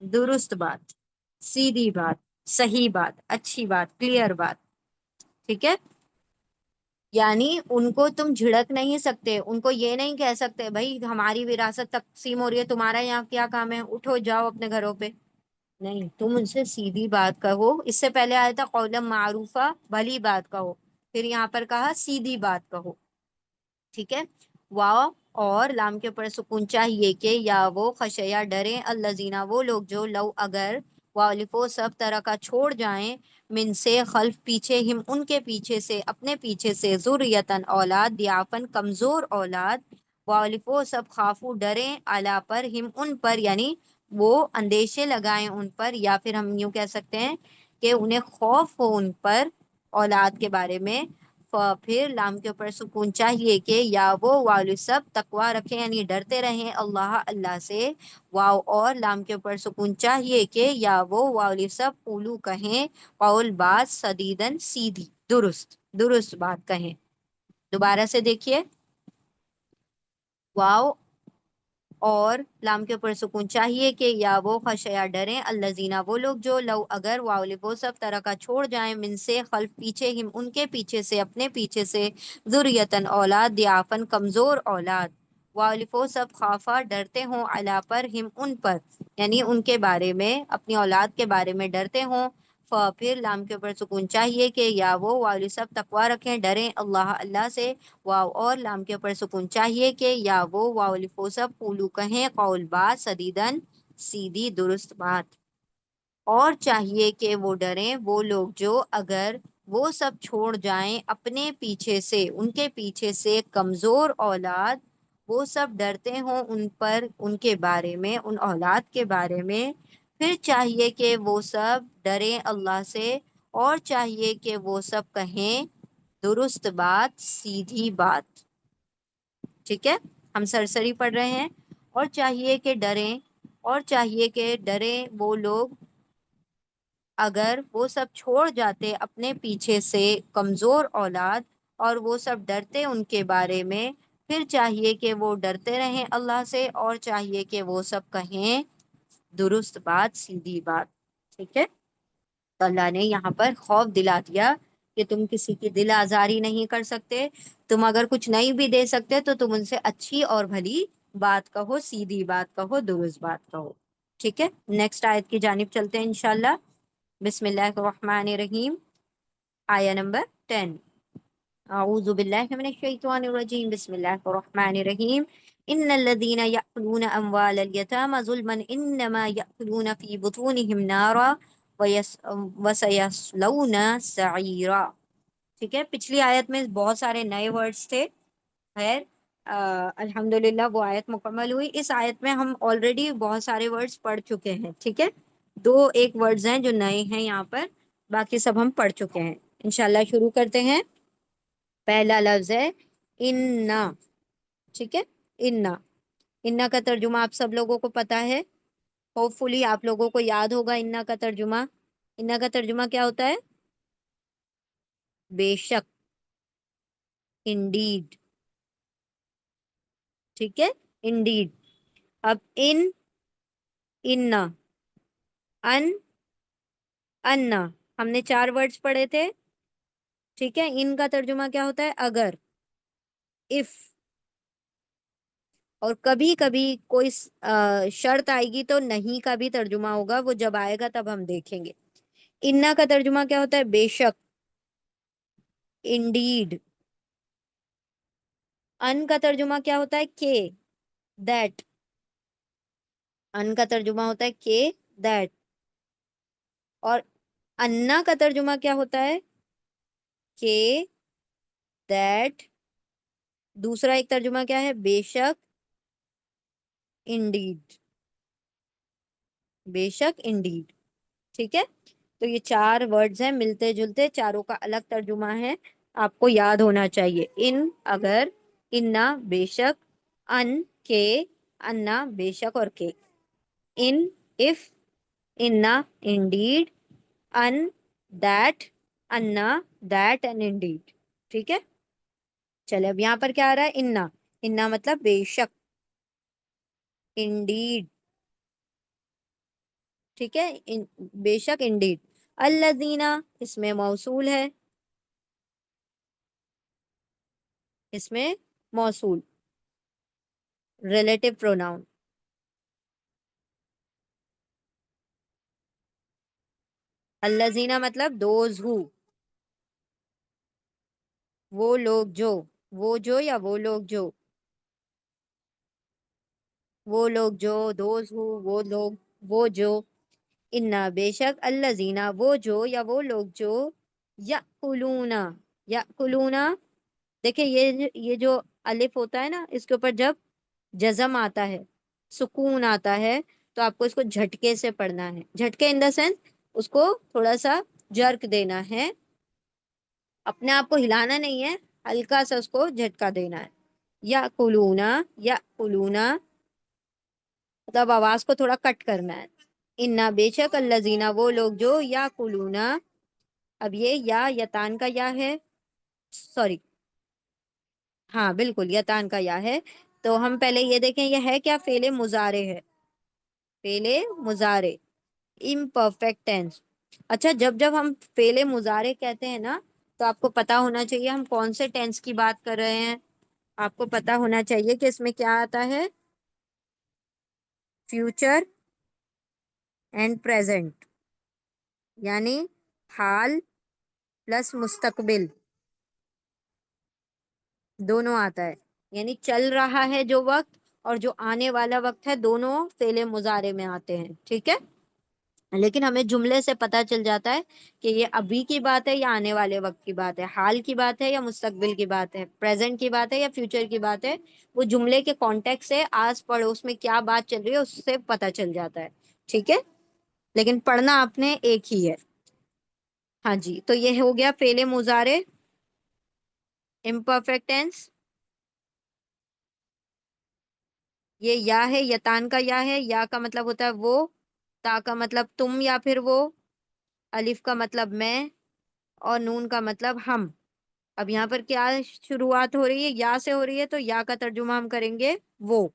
درست بات، سیدھی بات، صحیح بات، اچھی بات، کلیئر بات. ٹھیک ہے، یعنی ان کو تم جھڑک نہیں سکتے، ان کو یہ نہیں کہہ سکتے بھائی ہماری وراثت تقسیم ہو رہی ہے، تمہارا یہاں کیا کام ہے، اٹھو جاؤ اپنے گھروں پہ. نہیں، تم ان سے سیدھی بات کہو. اس سے پہلے آیا تھا قولم معروفہ، بھلی بات کہو. پھر یہاں پر کہا سیدھی بات کہو. ٹھیک ہے، واو اور لام کے اوپر سکون چاہیے کہ یا وہ خشیا ڈرے، الذین وہ لوگ جو لو اگر، والفو سب طرح کا چھوڑ جائیں، من سے خلف پیچھے، ہم ان کے پیچھے سے، اپنے پیچھے سے، ذریتن اولاد، دیافن کمزور اولاد، والفو سب خافو ڈریں، الا پر، ہم ان پر، یعنی وہ اندیشے لگائیں ان پر، یا پھر ہم یوں کہہ سکتے ہیں کہ انہیں خوف ہو ان پر اولاد کے بارے میں. پھر لام کے اوپر سکون چاہیے کہ یا وہ والو سب تقوا رکھیں، یعنی ڈرتے رہیں اللہ اللہ سے. واو اور لام کے اوپر سکون چاہیے کہ یا وہ والو سب قولو کہیں، قول بات، سدیدن سیدھی، درست درست بات کہیں. دوبارہ سے دیکھیے، واو اور لام کے اوپر سکون چاہیے کہ یا وہ خشیا ڈریں، الذین وہ لوگ جو لو اگر، واولفو سب طرح کا چھوڑ جائیں، من سے خلف پیچھے، ہم ان کے پیچھے سے، اپنے پیچھے سے، ذریتن اولاد، دیافن کمزور اولاد، واولفو سب خافا ڈرتے ہوں، علا پر، ہم ان پر، یعنی ان کے بارے میں، اپنی اولاد کے بارے میں ڈرتے ہوں. پھر لام کے اوپر سکون چاہیے کہ یا وہ والو سب تقوا رکھیں، ڈریں اللہ اللہ سے. واو اور لام کے اوپر سکون چاہیے کہ یا وہ واولفو سب قولو کہیں، قول بات، سدیدن سیدھی درست بات. اور چاہیے کہ وہ ڈریں وہ لوگ جو اگر وہ سب چھوڑ جائیں اپنے پیچھے سے، ان کے پیچھے سے، کمزور اولاد، وہ سب ڈرتے ہوں ان پر، ان کے بارے میں، ان اولاد کے بارے میں. پھر چاہیے کہ وہ سب ڈریں اللہ سے، اور چاہیے کہ وہ سب کہیں درست بات، سیدھی بات. ٹھیک ہے، ہم سرسری پڑھ رہے ہیں. اور چاہیے کہ ڈریں، اور چاہیے کہ ڈریں وہ لوگ اگر وہ سب چھوڑ جاتے اپنے پیچھے سے کمزور اولاد، اور وہ سب ڈرتے ان کے بارے میں. پھر چاہیے کہ وہ ڈرتے رہیں اللہ سے، اور چاہیے کہ وہ سب کہیں درست بات، سیدھی بات. ٹھیک ہے، تو اللہ نے یہاں پر خوف دلا دیا کہ تم کسی کی دل آزاری نہیں کر سکتے. تم اگر کچھ نہیں بھی دے سکتے تو تم ان سے اچھی اور بھلی بات کہو، سیدھی بات کہو، درست بات کہو. ٹھیک ہے، نیکسٹ آیت کی جانب چلتے ہیں انشاءاللہ. بسم اللہ الرحمن الرحیم. آیہ نمبر 10. اعوذ باللہ من الشیطان الرجیم. بسم اللہ الرحمن الرحیم. ان الذين يأكلون اموال اليتامى ظلما انما يأكلون في بطونهم نارا وسيصلون سعيرا. ٹھیک ہے، پچھلی آیت میں بہت سارے نئے ورڈز تھے. خیر، الحمدللہ وہ آیت مکمل ہوئی. اس آیت میں ہم آلریڈی بہت سارے ورڈز پڑھ چکے ہیں. ٹھیک ہے، دو ایک ورڈز ہیں جو نئے ہیں یہاں پر، باقی سب ہم پڑھ چکے ہیں. انشاءاللہ شروع کرتے ہیں. پہلا لفظ ہے انا. ٹھیک ہے، انا. انا کا ترجمہ آپ سب لوگوں کو پتا ہے، ہوپ فلی آپ لوگوں کو یاد ہوگا. انا کا ترجمہ، انا کا ترجمہ کیا ہوتا ہے؟ بے شک، انڈیڈ. ٹھیک ہے، انڈیڈ. اب انا، ان، انا، ہم نے 4 ورڈز پڑھے تھے. ٹھیک ہے، ان کا ترجمہ کیا ہوتا ہے؟ اگر، اف. اور کبھی کبھی کوئی شرط آئے گی تو نہیں کا بھی ترجمہ ہوگا، وہ جب آئے گا تب ہم دیکھیں گے. انا کا ترجمہ کیا ہوتا ہے؟ بے شک، انڈیڈ. ان کا ترجمہ کیا ہوتا ہے؟ کہ، دیٹ. ان کا ترجمہ ہوتا ہے کہ، دیٹ. اور انا کا ترجمہ کیا ہوتا ہے؟ کہ، دیٹ. دوسرا ایک ترجمہ کیا ہے؟ بے شک، انڈیڈ. بے شک، انڈیڈ. ٹھیک ہے، تو یہ 4 ورڈز ہیں ملتے جلتے، چاروں کا الگ ترجمہ ہے، آپ کو یاد ہونا چاہیے. ان اگر، انا بے شک، ان کے، انا بے شک اور کے. ان اف، انا انڈیڈ، ان دیٹ، انا دیٹ اینڈ انڈیڈ. ٹھیک ہے، چلے اب یہاں پر کیا آ رہا ہے؟ انا. انا مطلب بے شک، انڈیڈ. ٹھیک ہے، بے شک، انڈیڈ. الذین، اس میں موصول ہے، اس میں موصول، ریلیٹو پروناؤن. الذین مطلب دوز ہو، وہ لوگ جو، وہ جو یا وہ لوگ جو، وہ لوگ جو، دوز ہو وہ لوگ، وہ جو. انا بے شک، الذین وہ جو یا وہ لوگ جو، یأکلون، یأکلون. دیکھیں یہ جو الف ہوتا ہے نا، اس کے اوپر جب جزم آتا ہے، سکون آتا ہے، تو آپ کو اس کو جھٹکے سے پڑھنا ہے. جھٹکے ان دا سینس اس کو تھوڑا سا جرک دینا ہے، اپنے آپ کو ہلانا نہیں ہے، ہلکا سا اس کو جھٹکا دینا ہے. یأکلون، یأکلون مطلب آواز کو تھوڑا کٹ کرنا ہے. انا بے شک، الذین وہ لوگ جو، یأکلون. اب یہ یا یتان کا یا ہے، سوری، ہاں بالکل یتان کا یا ہے. تو ہم پہلے یہ دیکھیں یہ ہے کیا؟ فعل مضارع ہے، فعل مضارع، امپرفیکٹ ٹینس. اچھا، جب جب ہم فعل مضارع کہتے ہیں نا، تو آپ کو پتا ہونا چاہیے ہم کون سے ٹینس کی بات کر رہے ہیں. آپ کو پتا ہونا چاہیے کہ اس میں کیا آتا ہے؟ فیوچر اینڈ پریزنٹ، یعنی حال پلس مستقبل دونوں آتا ہے. یعنی چل رہا ہے جو وقت اور جو آنے والا وقت ہے، دونوں فعل مضارع میں آتے ہیں. ٹھیک ہے، لیکن ہمیں جملے سے پتا چل جاتا ہے کہ یہ ابھی کی بات ہے یا آنے والے وقت کی بات ہے، حال کی بات ہے یا مستقبل کی بات ہے، پریزنٹ کی بات ہے یا فیوچر کی بات ہے. وہ جملے کے کانٹیکٹ سے، آس پڑوس میں کیا بات چل رہی ہے اس سے پتا چل جاتا ہے. ٹھیک ہے، لیکن پڑھنا آپ نے ایک ہی ہے. ہاں جی، تو یہ ہو گیا فعل مضارع. इम्परफेक्ट टेंस, ये या है, यतान का या है, या का मतलब होता है वो, ता का मतलब तुम या फिर वो, अलिफ का मतलब मैं, और नून का मतलब हम। अब यहाँ पर क्या शुरुआत हो रही है, या से हो रही है, तो या का तर्जुमा हम करेंगे वो,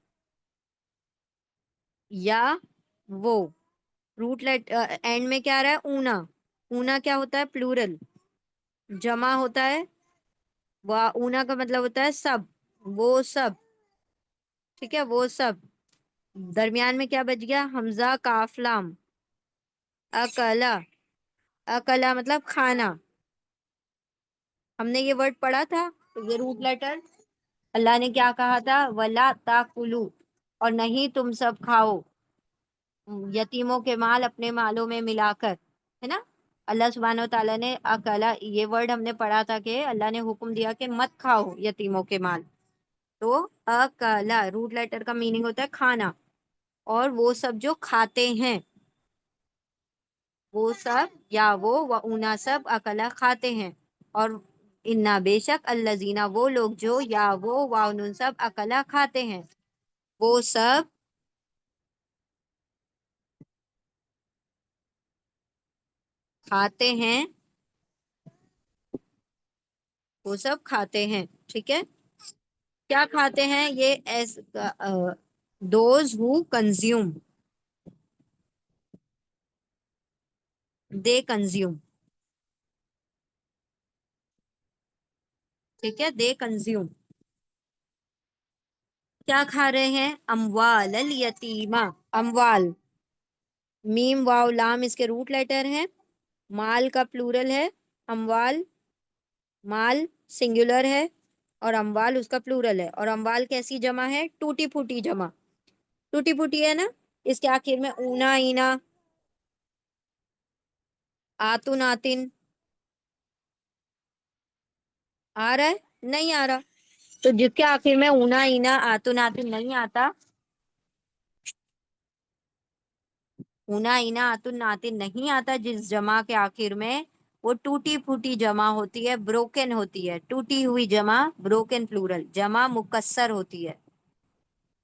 या वो। रूट लेट एंड में क्या आ रहा है, ऊना। ऊना क्या होता है, प्लूरल, जमा होता है, वाह, ऊना का मतलब होता है सब, वो सब, ठीक है, वो सब। दरमियान में क्या बच गया, हमजा काफ लाम, अकला। अकला मतलब खाना, हमने ये वर्ड पढ़ा था, तो ये रूट लेटर। अल्लाह ने क्या कहा था, वला ताकुलू, और नहीं तुम सब खाओ, यतीमों के माल अपने मालों में मिलाकर, है ना। अल्लाह सुब्हानो तआला ने अकला, ये वर्ड हमने पढ़ा था कि अल्लाह ने हुक्म दिया कि मत खाओ यतीमों के माल। तो अकला रूट लेटर का मीनिंग होता है खाना, और वो सब जो खाते हैं, वो सब, या वो व ऊना सब, अकला खाते हैं, और इन्ना बेशक अल्लजीना वो लोग जो, या वो वाउन सब, अकला खाते हैं, वो सब खाते हैं, वो सब खाते हैं, ठीक है। क्या खाते हैं ये, S those who consume, they consume, ठीक है, दे कंज्यूम। क्या खा रहे हैं, अमवाल अल यतीमा, अमवाल, मीम वाव लाम इसके रूट लेटर हैं, माल का प्लूरल है, अमवाल, माल सिंगुलर है, और अमवाल उसका प्लूरल है, और अमवाल कैसी जमा है, टूटी फूटी जमा, टूटी फूटी है ना। इसके आखिर में ऊना ईना, आतुन आतिन, आ रहा है, नहीं आ रहा। तो जिसके आखिर में ऊना ईना आतुन आतिन नहीं आता, ऊना ईना आतुन नातिन नहीं आता जिस जमा के आखिर में, वो टूटी फूटी जमा होती है, ब्रोकन होती है, टूटी हुई जमा, ब्रोकन प्लूरल, जमा मुकस्सर होती है,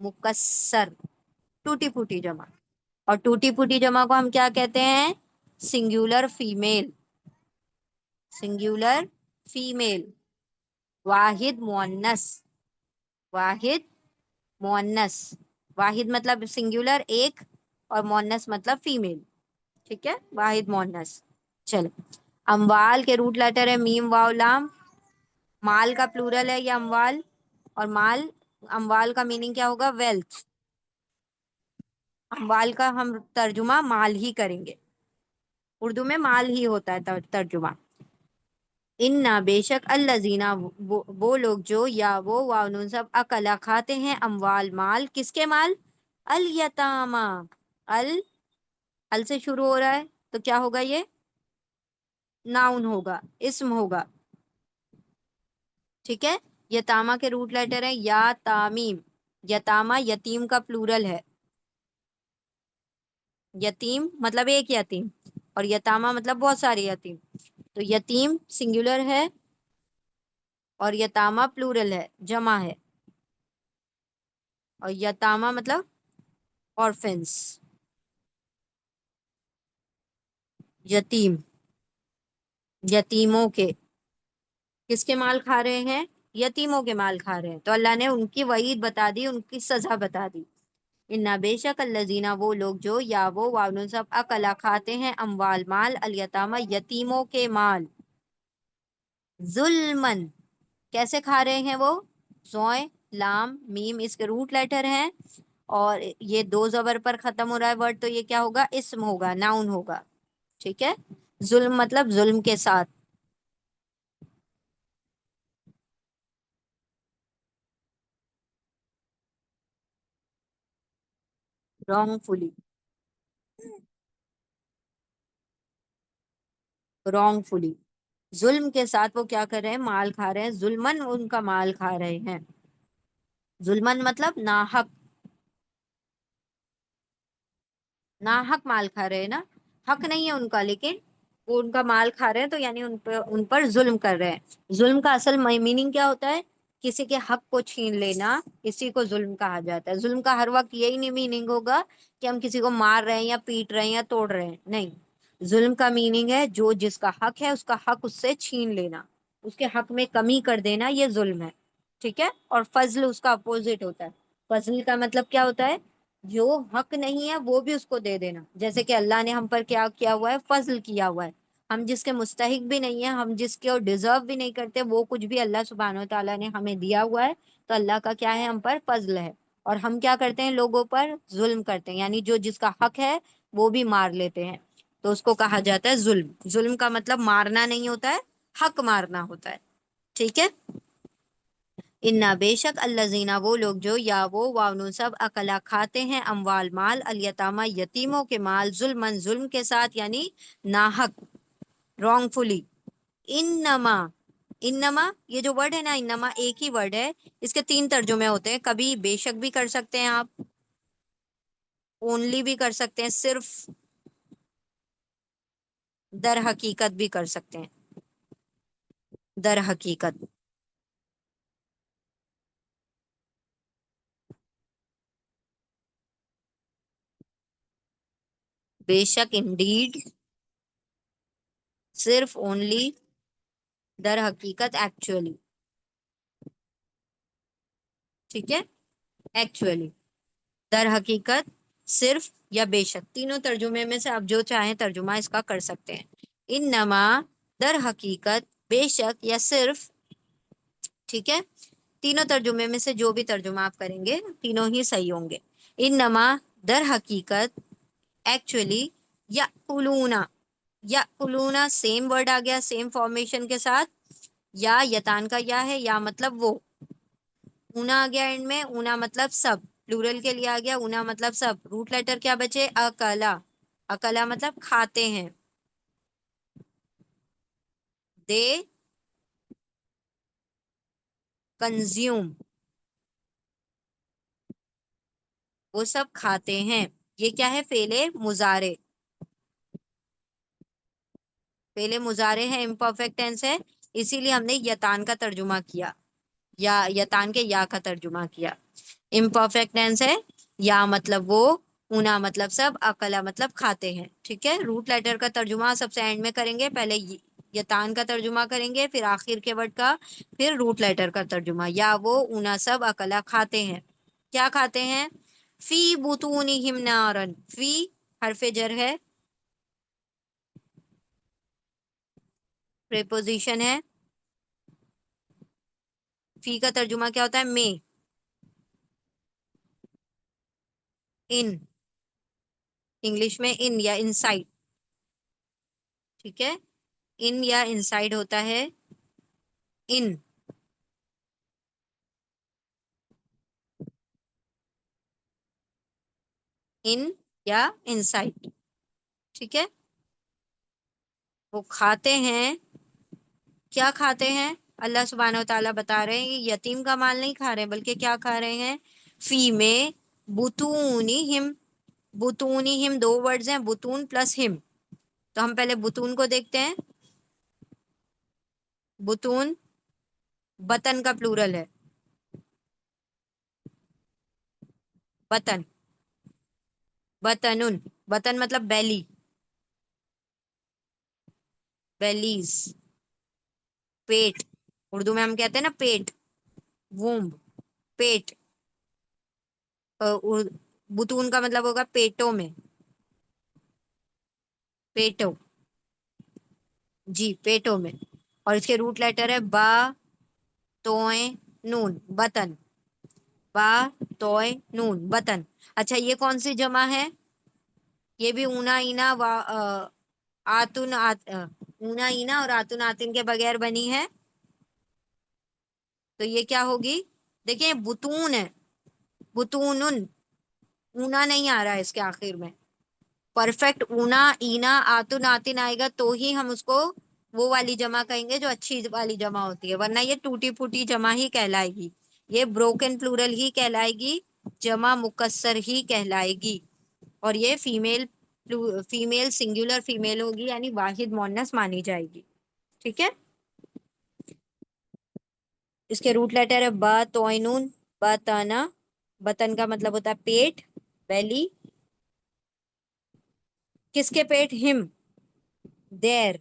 मुकस्सर, टूटी फूटी जमा। और टूटी फूटी जमा को हम क्या कहते हैं, सिंगुलर फीमेल, सिंगुलर फीमेल, वाहिद मुअन्नस, वाहिद मुअन्नस, वाहिद मतलब सिंगुलर एक, और मुअन्नस मतलब फीमेल, ठीक है, वाहिद मुअन्नस। चलो, अमवाल के रूट लेटर है मीम वाव लाम, माल का प्लूरल है ये अमवाल, और माल, अमवाल का मीनिंग क्या होगा, वेल्थ। अमवाल का हम तर्जुमा माल ही करेंगे, उर्दू में माल ही होता है तर्जुमा। इन्ना बेशक अल्लजीना वो लोग जो, या वो वाउन सब, अकला खाते हैं, अमवाल माल, किसके माल, अल यतामा, अल, अल से शुरू हो रहा है, तो क्या होगा ये, नाउन होगा, इस्म होगा, ठीक है। यतामा के रूट लेटर है या तामीम, यतामा यतीम का प्लूरल है, यतीम मतलब एक यतीम, और यतामा मतलब बहुत सारे यतीम। तो यतीम सिंगुलर है, और यतामा प्लूरल है, जमा है, और यतामा मतलब ऑर्फेंस, यतीम, यतीमों के, किसके माल खा रहे हैं, यतीमों के माल खा रहे हैं, तो अल्लाह ने उनकी वईद बता दी, उनकी सजा बता दी। इन्ना बेशक अल्लजीना वो लोग जो, या वो वाउन सब, अकला खाते हैं, अमवाल माल, अल यतामा यतीमों के माल, जुल्मन, कैसे खा रहे हैं वो, जोय लाम मीम इसके रूट लेटर हैं, और ये दो जबर पर खत्म हो रहा है वर्ड, तो ये क्या होगा, इस्म होगा, नाउन होगा, ठीक है। जुल्म मतलब जुल्म के साथ, रॉन्गफुली, रॉन्गफुली, जुल्म के साथ वो क्या कर रहे हैं, माल खा रहे हैं, जुल्मन उनका माल खा रहे हैं, जुल्मन मतलब नाहक, नाहक माल खा रहे हैं ना, हक नहीं है उनका लेकिन وہ ان کا مال کھا رہے ہیں تو یعنی ان پر ظلم کر رہے ہیں. ظلم کا اصل میننگ کیا ہوتا ہے؟ کسی کے حق کو چھین لینا، اسی کو ظلم کہا جاتا ہے. ظلم کا ہر وقت یہی نہیں میننگ ہوگا کہ ہم کسی کو مار رہے ہیں یا پیٹ رہے ہیں یا توڑ رہے ہیں، نہیں. ظلم کا میننگ ہے جو جس کا حق ہے اس کا حق اس سے چھین لینا، اس کے حق میں کمی کر دینا، یہ ظلم ہے. ٹھیک ہے. اور فضل اس کا اپوزٹ ہوتا ہے. فضل کا مطلب کیا ہوتا ہے؟ جو حق نہیں ہے وہ بھی اس کو دے دینا. جیسے کہ اللہ نے ہم پر کیا کیا ہوا ہے؟ فضل کیا ہوا ہے. ہم جس کے مستحق بھی نہیں ہیں، ہم جس کے ڈیزرو بھی نہیں کرتے، وہ کچھ بھی اللہ سبحانہ و تعالیٰ نے ہمیں دیا ہوا ہے. تو اللہ کا کیا ہے؟ ہم پر فضل ہے. اور ہم کیا کرتے ہیں؟ لوگوں پر ظلم کرتے ہیں، یعنی جو جس کا حق ہے وہ بھی مار لیتے ہیں. تو اس کو کہا جاتا ہے ظلم. ظلم کا مطلب مارنا نہیں ہوتا ہے، حق مارنا ہوتا ہے. ٹھیک ہے. انا بے شک الذین وہ لوگ جو یا وہ واؤن سب اکلا کھاتے ہیں اموال مال الیتامہ یتیموں کے مال ظلمن ظلم کے ساتھ، یعنی ناحق، رانگ فلی. انما انما یہ جو ورڈ ہے نا، انما ایک ہی ورڈ ہے، اس کے تین ترجمے ہوتے ہیں. کبھی بے شک بھی کر سکتے ہیں آپ، اونلی بھی کر سکتے ہیں، صرف، در حقیقت بھی کر سکتے ہیں. در حقیقت. بے شک، انڈیڈ، صرف، اونلی، در حقیقت، ایکچولی. ٹھیک ہے. ایکچولی، در حقیقت، صرف یا بے شک، تینوں ترجمے میں سے آپ جو چاہیں ترجمہ اس کا کر سکتے ہیں. انما، در حقیقت، بے شک یا صرف. ٹھیک ہے. تینوں ترجمے میں سے جو بھی ترجمہ آپ کریں گے تینوں ہی صحیح ہوں گے. انما، در حقیقت، ایکچولی، یا قلونا. یا قلونا سیم ورڈ آ گیا سیم فارمیشن کے ساتھ. یا یتان کا یا ہے، یا مطلب وہ. اونا آ گیا اینڈ میں، اونا مطلب سب، پلورل کے لیے آ گیا اونا مطلب سب. روٹ لیٹر کیا بچے؟ اکلا. اکلا مطلب کھاتے ہیں. دے کنزیوم، وہ سب کھاتے ہیں. یہ کیا ہے؟ فعل مضارع. فعل مضارع ہے، امپرفیکٹ ٹینس ہے، اسی لیے ہم نے یتان کا ترجمہ کیا، یا یتان کے یا کا ترجمہ کیا. امپرفیکٹ ٹینس ہے، یا مطلب وہ، اونا مطلب سب، اکلا مطلب کھاتے ہیں. ٹھیک ہے. روٹ لیٹر کا ترجمہ سب سے اینڈ میں کریں گے. پہلے یتان کا ترجمہ کریں گے، پھر آخر کے ورڈ کا، پھر روٹ لیٹر کا ترجمہ. یا وہ، اونا سب، اکلا کھاتے ہیں. کیا کھاتے ہیں؟ فی بطونہم نارن. فی حرف جر ہے، پریپوزیشن ہے. فی کا ترجمہ کیا ہوتا ہے؟ میں. ان، انگلش میں ان یا انسائڈ. ٹھیک ہے. ان یا انسائڈ ہوتا ہے. ان، ان یا انسائڈ. ٹھیک ہے. وہ کھاتے ہیں. کیا کھاتے ہیں؟ اللہ سبحانہ و تعالیٰ بتا رہے ہیں یہ یتیم کا مال نہیں کھا رہے ہیں، بلکہ کیا کھا رہے ہیں؟ فی میں بطونہم. بطونہم دو ورڈز ہیں، بطون پلس ہم. تو ہم پہلے بطون کو دیکھتے ہیں. بطون بطن کا پلورل ہے. بطن، بطنن. بطن مطلب بیلی، بیلیز، پیٹ. اردو میں ہم کہتے ہیں نا پیٹ، وومب، پیٹ. بطون کا مطلب ہوگا پیٹوں میں. پیٹوں، جی پیٹوں میں. اور اس کے روٹ لیٹر ہے با، توئیں، نون. بطن، با، توئے، نون، بطن. اچھا یہ کون سی جمع ہے؟ یہ بھی اونا اینا آتن اونا اینا اور آتن آتن کے بغیر بنی ہے. تو یہ کیا ہوگی؟ دیکھیں بطون ہے، بطونن. اونا نہیں آ رہا ہے اس کے آخر میں. پرفیکٹ اونا اینا آتن آتن آئے گا تو ہی ہم اس کو وہ والی جمع کہیں گے جو اچھی والی جمع ہوتی ہے، ورنہ یہ ٹوٹی پھوٹی جمع ہی کہلائے گی. یہ بروکن پلورل ہی کہلائے گی، جمع مکسر ہی کہلائے گی. اور یہ فیمیل फीमेल सिंगुलर फीमेल होगी, यानी वाहिद मोन्नस मानी जाएगी। ठीक है। इसके रूट लेटर है ब तोइनून, बतना। बतन का मतलब होता है पेट, बेली। किसके पेट? हिम, देर,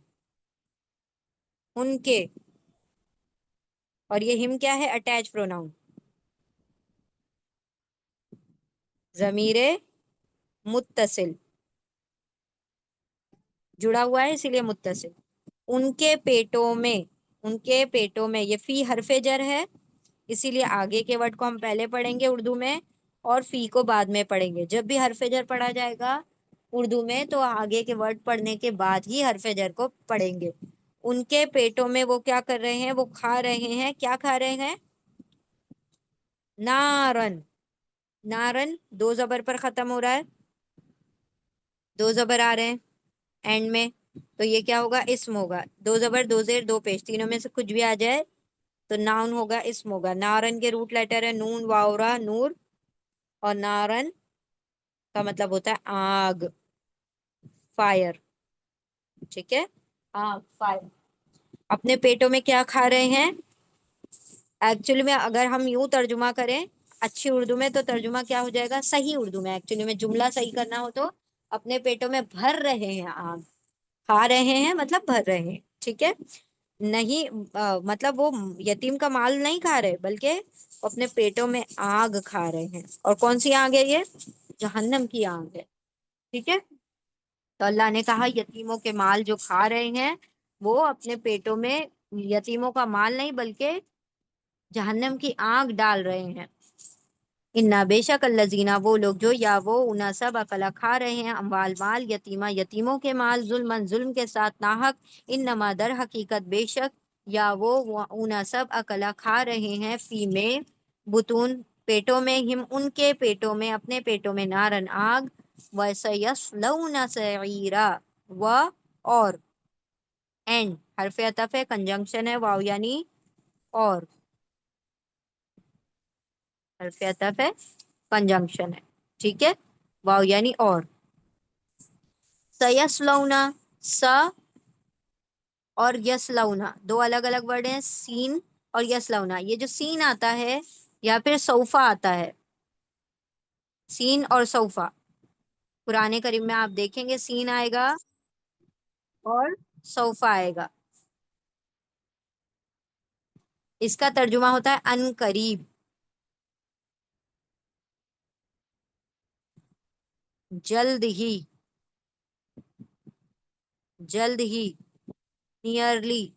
उनके। और ये हिम क्या है? अटैच प्रोनाउन, जमीरे मुत्तसिल, जुड़ा हुआ है इसीलिए मुत्तसिल। उनके पेटों में, उनके पेटों में, ये फी हरफे जर है, इसीलिए आगे के वर्ड को हम पहले पढ़ेंगे उर्दू में और फी को बाद में पढ़ेंगे। जब भी हरफे जर पढ़ा जाएगा उर्दू में तो आगे के वर्ड पढ़ने के बाद ही हरफे जर को पढ़ेंगे। उनके पेटों में वो क्या कर रहे हैं? वो खा रहे हैं। क्या खा रहे हैं? नारन। नारन दो जबर पर खत्म हो रहा है, दो जबर आ रहे हैं एंड में, तो ये क्या होगा? इस्म होगा। दो जबर, दो जेर, दो पेश, तीनों में से कुछ भी आ जाए तो नाउन होगा, इस्म होगा। नारन के रूट लेटर है नून वावरा नूर, और नारन का मतलब होता है आग, फायर। ठीक है, आग, फायर। अपने पेटों में क्या खा रहे हैं? एक्चुअली में अगर हम यूं तर्जुमा करें अच्छी उर्दू में, तो तर्जुमा क्या हो जाएगा? सही उर्दू में एक्चुअली में जुमला सही करना हो तो अपने पेटों में भर रहे हैं आग, खा रहे हैं मतलब भर रहे हैं। ठीक है। नहीं मतलब वो यतीम का माल नहीं खा रहे, बल्कि वो अपने पेटों में आग खा रहे हैं। और कौन सी आग है ये? जहन्नम की आग है। ठीक है। तो अल्लाह ने कहा यतीमों के माल जो खा रहे हैं वो अपने पेटों में यतीमों का माल नहीं बल्कि जहन्नम की आग डाल रहे हैं। इन्ना बेशक अल्लजीना वो लोग जो, या वो उना सब अकला खा रहे हैं, अम्वाल माल, यतीमा यतीमों के माल, जुल्मन जुल्म के साथ, नाहक। इन्नमा दर हकीकत बेशक, या वो उना सब अकला खा रहे हैं, फी में, बुतून पेटों में, हिम उनके पेटों में, अपने पेटों में, नारन आग, वसयस्लौना सईरा, व और, एंड हरफ अतफ है, कंजंक्शन है, वाव यानी और, हरफ अतफ है, कंजंक्शन है। ठीक है, वाव यानी और। सयस्लौना, स और यस्लौना दो अलग अलग वर्ड हैं, सीन और यस्लौना। ये जो सीन आता है या फिर सौफा आता है, सीन और सौफा, कुरान करीम में आप देखेंगे सीन आएगा और सौफा आएगा। इसका तर्जुमा होता है अन करीब, जल्द ही, जल्द ही, नियरली,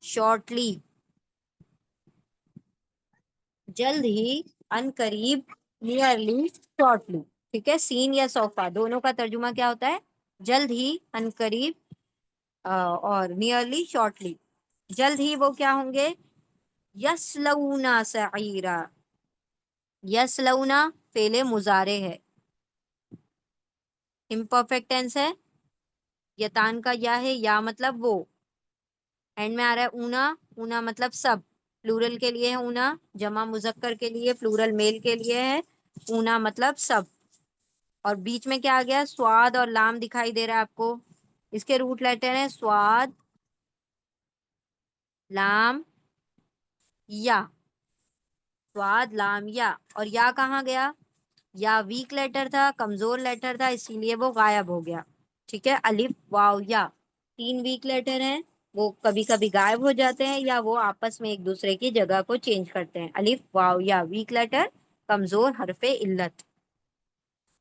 शॉर्टली, जल्द ही, अन करीब, नियरली, शॉर्टली। ठीक है, सीन या सौफा दोनों का तर्जुमा क्या होता है? जल्द ही, अन करीब, और नियरली, शॉर्टली। जल्द ही वो क्या होंगे? यस्लऊना सईरा। यस्लऊना फेले मुजारे है, इम्परफेक्ट टेंस है। यतान का या है, या मतलब वो, एंड में आ रहा है ऊना। ऊना मतलब सब, प्लूरल के लिए है ऊना, जमा मुजक्कर के लिए, प्लूरल मेल के लिए है ऊना मतलब सब। और बीच में क्या आ गया? स्वाद और लाम दिखाई दे रहा है आपको। इसके रूट लेटर है स्वाद, लाम, या। स्वाद, लाम, या। और या कहाँ गया? या वीक लेटर था, कमजोर लेटर था, इसीलिए वो गायब हो गया। ठीक है, अलिफ वाव या तीन वीक लेटर हैं, वो कभी कभी गायब हो जाते हैं या वो आपस में एक दूसरे की जगह को चेंज करते हैं। अलिफ वाव या वीक लेटर, कमजोर हरफे इल्लत।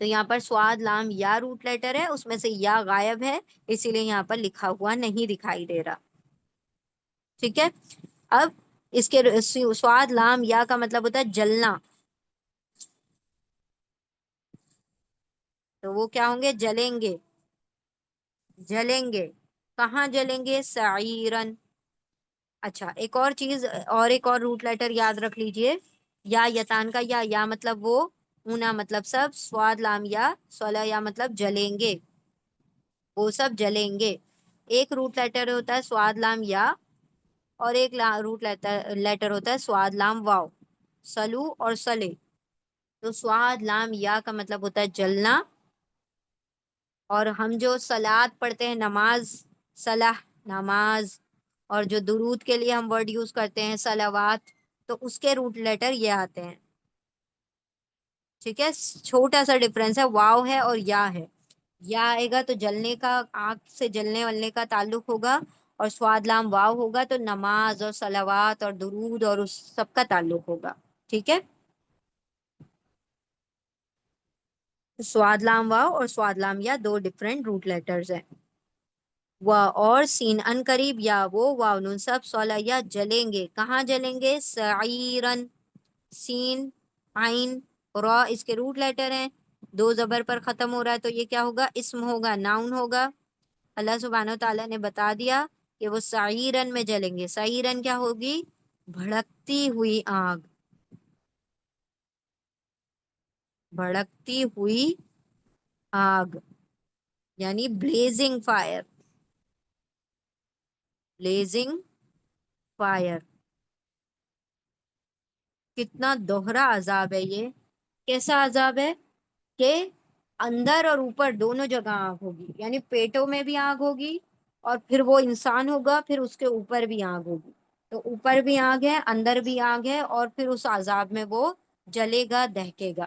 तो यहाँ पर स्वाद, लाम, या रूट लेटर है, उसमें से या गायब है, इसीलिए यहाँ पर लिखा हुआ नहीं दिखाई दे रहा। ठीक है। अब इसके स्वाद, लाम, या का मतलब होता है जलना, तो वो क्या होंगे? जलेंगे, जलेंगे। कहाँ जलेंगे? साइरन। अच्छा, एक और चीज और एक और रूट लेटर याद रख लीजिए। या यतान का या मतलब वो, ऊना मतलब सब, स्वाद लाम या, सोला या मतलब जलेंगे, वो सब जलेंगे। एक रूट लेटर होता है स्वाद लाम या, और एक रूट लेटर लेटर होता है स्वाद लाम वाव, सलू और सले। तो स्वाद लाम या का मतलब होता है जलना, اور ہم جو صلات پڑھتے ہیں، نماز، صلاح نماز، اور جو درود کے لیے ہم ورڈ یوز کرتے ہیں صلوات، تو اس کے روٹ لیٹر یہ آتے ہیں. ٹھیک ہے، چھوٹا سا ڈفرنس ہے، واو ہے اور یا ہے. یا آئے گا تو جلنے کا، آنکھ سے جلنے ولنے کا تعلق ہوگا، اور سواد لام واو ہوگا تو نماز اور صلوات اور درود اور اس سب کا تعلق ہوگا. ٹھیک ہے، سواد لام واو اور سواد لام یا دو ڈفرینٹ روٹ لیٹرز ہیں. و اور سین ان قریب یا وہ واو نون سب صلا یا جلیں گے. کہاں جلیں گے؟ سعیرن. سین، عین، را اس کے روٹ لیٹر ہیں، دو زبر پر ختم ہو رہا ہے تو یہ کیا ہوگا؟ اسم ہوگا، ناؤن ہوگا. اللہ سبحانہ و تعالیٰ نے بتا دیا کہ وہ سعیرن میں جلیں گے. سعیرن کیا ہوگی؟ بھڑکتی ہوئی آگ. بھڑکتی ہوئی آگ یعنی بلیزنگ فائر. Blazing fire. کتنا دوہرا عذاب ہے یہ. کیسا عذاب ہے کہ اندر اور اوپر دونوں جگہ آگ ہوگی، یعنی پیٹوں میں بھی آگ ہوگی، اور پھر وہ انسان ہوگا، پھر اس کے اوپر بھی آگ ہوگی. تو اوپر بھی آگ ہے، اندر بھی آگ ہے، اور پھر اس عذاب میں وہ جلے گا، دہکے گا.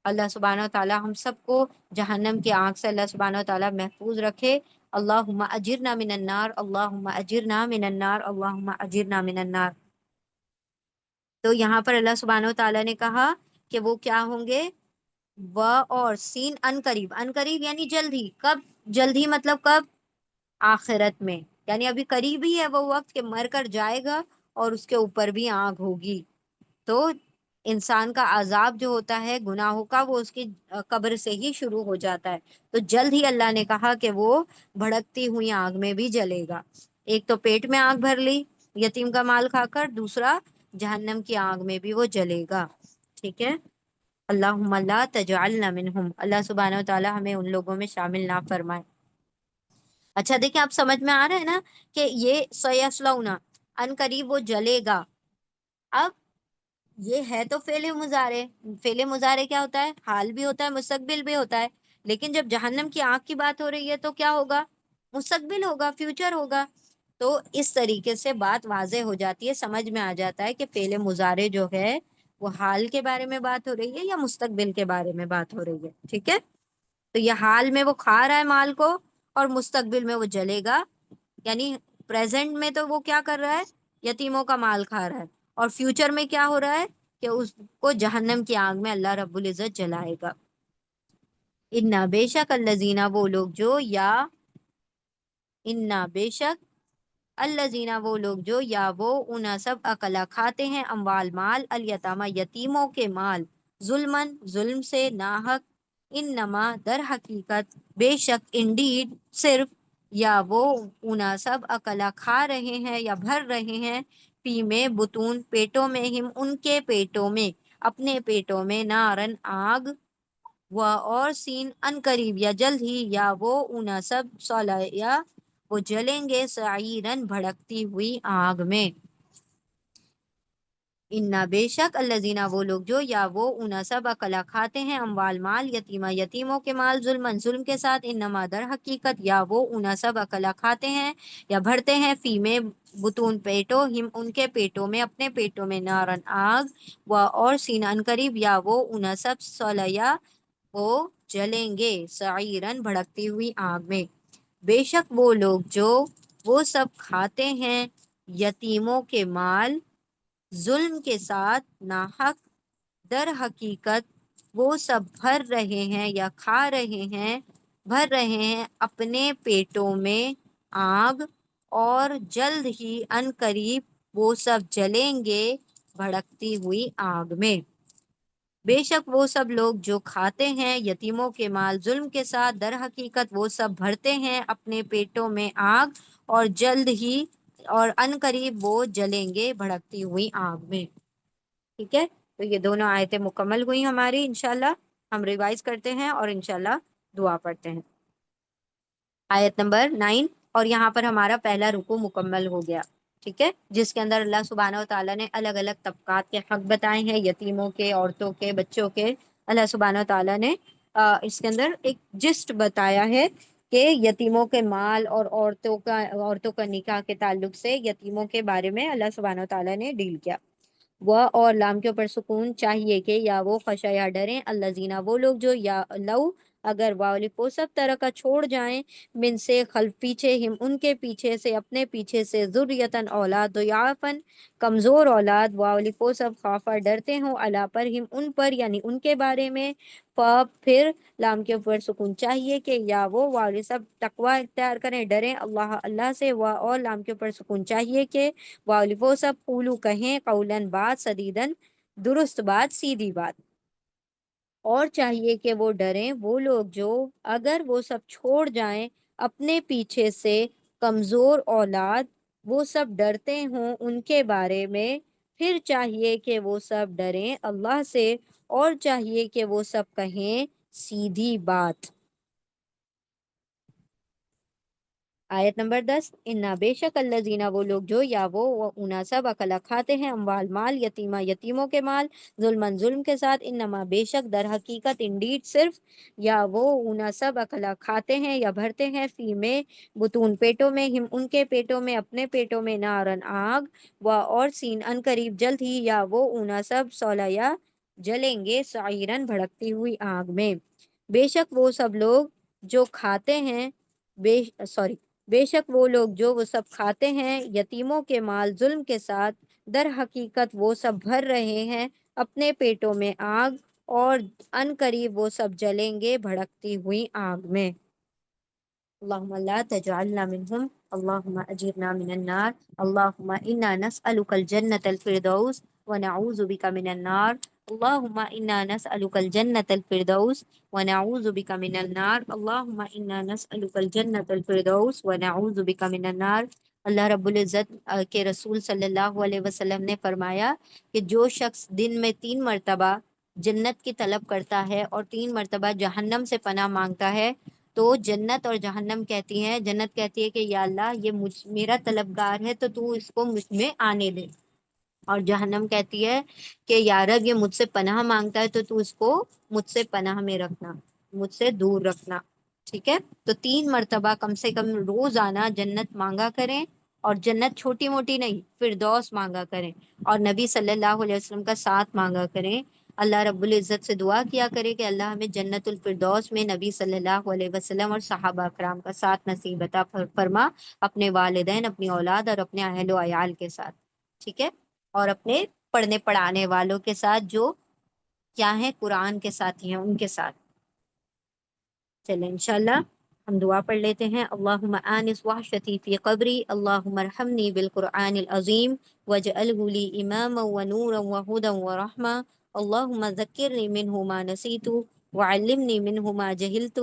اللہ سبحانہ و تعالی ہم سب کو جہنم کی آگ سے اللہ سبحانہ و تعالی محفوظ رکھے. اللہم اجرنا من النار، اللہم اجرنا من النار، اللہم اجرنا من النار. تو یہاں پر اللہ سبحانہ و تعالیٰ نے کہا کہ وہ کیا ہوں گے؟ و اور سین ان قریب. ان قریب یعنی جلد ہی. کب جلد ہی؟ مطلب کب؟ آخرت میں. یعنی ابھی قریب ہی ہے وہ وقت کہ مر کر جائے گا اور اس کے اوپر بھی آگ ہوگی. تو انسان کا عذاب جو ہوتا ہے گناہوں کا، وہ اس کی قبر سے ہی شروع ہو جاتا ہے. تو جلد ہی اللہ نے کہا کہ وہ بھڑکتی ہوئی آگ میں بھی جلے گا. ایک تو پیٹ میں آگ بھر لی یتیم کا مال کھا کر، دوسرا جہنم کی آگ میں بھی وہ جلے گا. ٹھیک ہے، اللہم لا تجعلنا منہم. اللہ سبحانہ و تعالی ہمیں ان لوگوں میں شامل نہ فرمائے. اچھا دیکھیں، آپ سمجھ میں آ رہا ہے نا کہ یہ سیصلونا ان قریب وہ جلے گا. اب یہ ہے تو فعل مضارع. فعل مضارع کیا ہوتا ہے؟ حال بھی ہوتا ہے، مستقبل بھی ہوتا ہے. لیکن جب جہنم کی آنکھ کی بات ہو رہی ہے تو کیا ہوگا؟ مستقبل ہوگا، فیوچر ہوگا. تو اس طریقے سے بات واضح ہو جاتی ہے، سمجھ میں آ جاتا ہے کہ فعل مضارع جو ہے وہ حال کے بارے میں بات ہو رہی ہے یا مستقبل کے بارے میں بات ہو رہی ہے. ٹھیک ہے، تو یہ حال میں وہ کھا رہا ہے مال کو، اور مستقبل میں وہ جلے گا. یعنی پریزنٹ میں تو وہ کیا کر رہا ہے؟ یتیموں کا مال کھا رہا ہے. اور فیوچر میں کیا ہو رہا ہے کہ اس کو جہنم کی آگ میں اللہ رب العزت جلائے گا. انا بے شک الذین وہ لوگ جو، یا انا بے شک الذین وہ لوگ جو، یا وہ انا سب اکلا کھاتے ہیں، اموال مال، الیتامى یتیموں کے مال، ظلمن ظلم سے، ناحق، انما در حقیقت، بے شک، انڈیڈ صرف، یا وہ انا سب اکلا کھا رہے ہیں یا بھر رہے ہیں، پی میں بطون پیٹوں میں، ہم ان کے پیٹوں میں، اپنے پیٹوں میں، نارن آگ، و اور سین ان قریب یا جلد ہی، یا وہ انا سب صلا یا وہ جلیں گے، سعیرن بھڑکتی ہوئی آگ میں. انا بے شک الذین وہ لوگ جو، یا وہ انا سب اکلا کھاتے ہیں، اموال مال، یتیمہ یتیموں کے مال، ظلمن ظلم کے ساتھ، انما در حقیقت، یا وہ انا سب اکلا کھاتے ہیں یا بھرتے ہیں، فی میں بطون پیٹوں، ہم ان کے پیٹوں میں، اپنے پیٹوں میں، نارن آگ، و اور سین ان قریب، یا وہ انا سب صلیا وہ جلیں گے، سعیرن بھڑکتی ہوئی آگ میں. بے شک وہ لوگ جو وہ سب کھاتے ہیں یتیموں کے مال ظلم کے ساتھ، ناحق، در حقیقت وہ سب بھر رہے ہیں یا کھا رہے ہیں، بھر رہے ہیں اپنے پیٹوں میں آگ، اور جلد ہی ان قریب وہ سب جلیں گے بھڑکتی ہوئی آگ میں. بے شک وہ سب لوگ جو کھاتے ہیں یتیموں کے مال ظلم کے ساتھ، در حقیقت وہ سب بھرتے ہیں اپنے پیٹوں میں آگ، اور جلد ہی اور ان قریب وہ جلیں گے بھڑکتی ہوئی آگ میں. ٹھیک ہے، تو یہ دونوں آیتیں مکمل ہوئی ہماری. انشاءاللہ ہم ریوائز کرتے ہیں اور انشاءاللہ دعا پڑھتے ہیں. آیت نمبر 9، اور یہاں پر ہمارا پہلا رکوع مکمل ہو گیا. ٹھیک ہے، جس کے اندر اللہ سبحانہ و تعالیٰ نے الگ الگ طبقات کے حق بتائے ہیں، یتیموں کے، عورتوں کے، بچوں کے. اللہ سبحانہ و تعالیٰ نے اس کے اندر ایک جسٹ بتایا ہے کہ یتیموں کے مال اور عورتوں کا نکاح کے تعلق سے یتیموں کے بارے میں اللہ سبحانہ و تعالیٰ نے ڈیل کیا۔ وہ اور لام کے اوپر سکون چاہیے کہ یا وہ خشع یا ڈریں اللہ زینا وہ لوگ جو یا لو اگر واولفو سب طرح کا چھوڑ جائیں من سے خلف پیچھے ہم ان کے پیچھے سے اپنے پیچھے سے ذریتن اولاد ضعافن کمزور اولاد واولفو سب خافا ڈرتے ہوں اللہ پر ہم ان پر یعنی ان کے بارے میں پھر لام کے اوپر سکون چاہیے کہ یا وہ والد سب تقوی اختیار کریں ڈریں اللہ سے اور لام کے اوپر سکون چاہیے کہ وہ سب قولو کہیں قولن بات سدیدن درست بات سیدھی بات، اور چاہیے کہ وہ ڈریں وہ لوگ جو اگر وہ سب چھوڑ جائیں اپنے پیچھے سے کمزور اولاد، وہ سب ڈرتے ہوں ان کے بارے میں، پھر چاہیے کہ وہ سب ڈریں اللہ سے، اور چاہیے کہ وہ سب کہیں سیدھی بات۔ آیت نمبر 10، انا بے شک الذین وہ لوگ جو یا وہ اناسب اکلا کھاتے ہیں اموال مال یتیمہ یتیموں کے مال ظلمن ظلم کے ساتھ، انما بے شک در حقیقت انڈیڈ صرف یا وہ اناسب اکلا کھاتے ہیں یا بھرتے ہیں فی میں بطون پیٹوں میں ہم ان کے پیٹوں میں اپنے پیٹوں میں نارن آگ و اور سین ان قریب جلد ہی یا وہ اناسب سولا یا جلیں گے سعیرن بھڑکتی ہوئی آگ میں، بے شک وہ سب لوگ جو کھاتے ہیں بے شک وہ لوگ جو وہ سب کھاتے ہیں یتیموں کے مال ظلم کے ساتھ، در حقیقت وہ سب بھر رہے ہیں اپنے پیٹوں میں آگ اور ان قریب وہ سب جلیں گے بھڑکتی ہوئی آگ میں۔ اللہم لا تجعلنا منہم اللہم اجرنا من النار اللہم انا نسألک الجنة الفردوس ونعوذ بک من النار اللہم انا نسألک الجنة الفردوس ونعوذ بک من النار اللہم انا نسألک الجنة الفردوس ونعوذ بک من النار۔ اللہ رب العزت کے رسول صلی اللہ علیہ وسلم نے فرمایا کہ جو شخص دن میں 3 مرتبہ جنت کی طلب کرتا ہے اور 3 مرتبہ جہنم سے پناہ مانگتا ہے تو جنت اور جہنم کہتی ہیں، جنت کہتی ہے کہ یا اللہ یہ میرا طلبگار ہے تو اس کو مجھ میں آنے دے، اور جہنم کہتی ہے کہ یا رب یہ مجھ سے پناہ مانگتا ہے تو اس کو مجھ سے پناہ میں رکھنا، مجھ سے دور رکھنا۔ ٹھیک ہے، تو 3 مرتبہ کم سے کم روزانہ جنت مانگا کریں، اور جنت چھوٹی موٹی نہیں، فردوس مانگا کریں، اور نبی صلی اللہ علیہ وسلم کا ساتھ مانگا کریں۔ اللہ رب العزت سے دعا کیا کرے کہ اللہ ہمیں جنت الفردوس میں نبی صلی اللہ علیہ وسلم اور صحابہ کرام کا ساتھ نصیب عطا فرما، اپنے والدین، اپنی اولاد اور اپنے اہل و عیال کے ساتھ، ٹھیک ہے، اور اپنے پڑھنے پڑھانے والوں کے ساتھ جو کیا ہیں قرآن کے ساتھی ہیں ان کے ساتھ۔ چلیں انشاءاللہ ہم دعا پڑھ لیتے ہیں۔ اللہم آنس وحشتی فی قبری اللہم ارحمنی بالقرآن العظیم واجعلہ لی اماما ونورا وہدا ورحمہ اللہم ذکرنی منہ ما نسیت وعلمنی منہ ما جہلت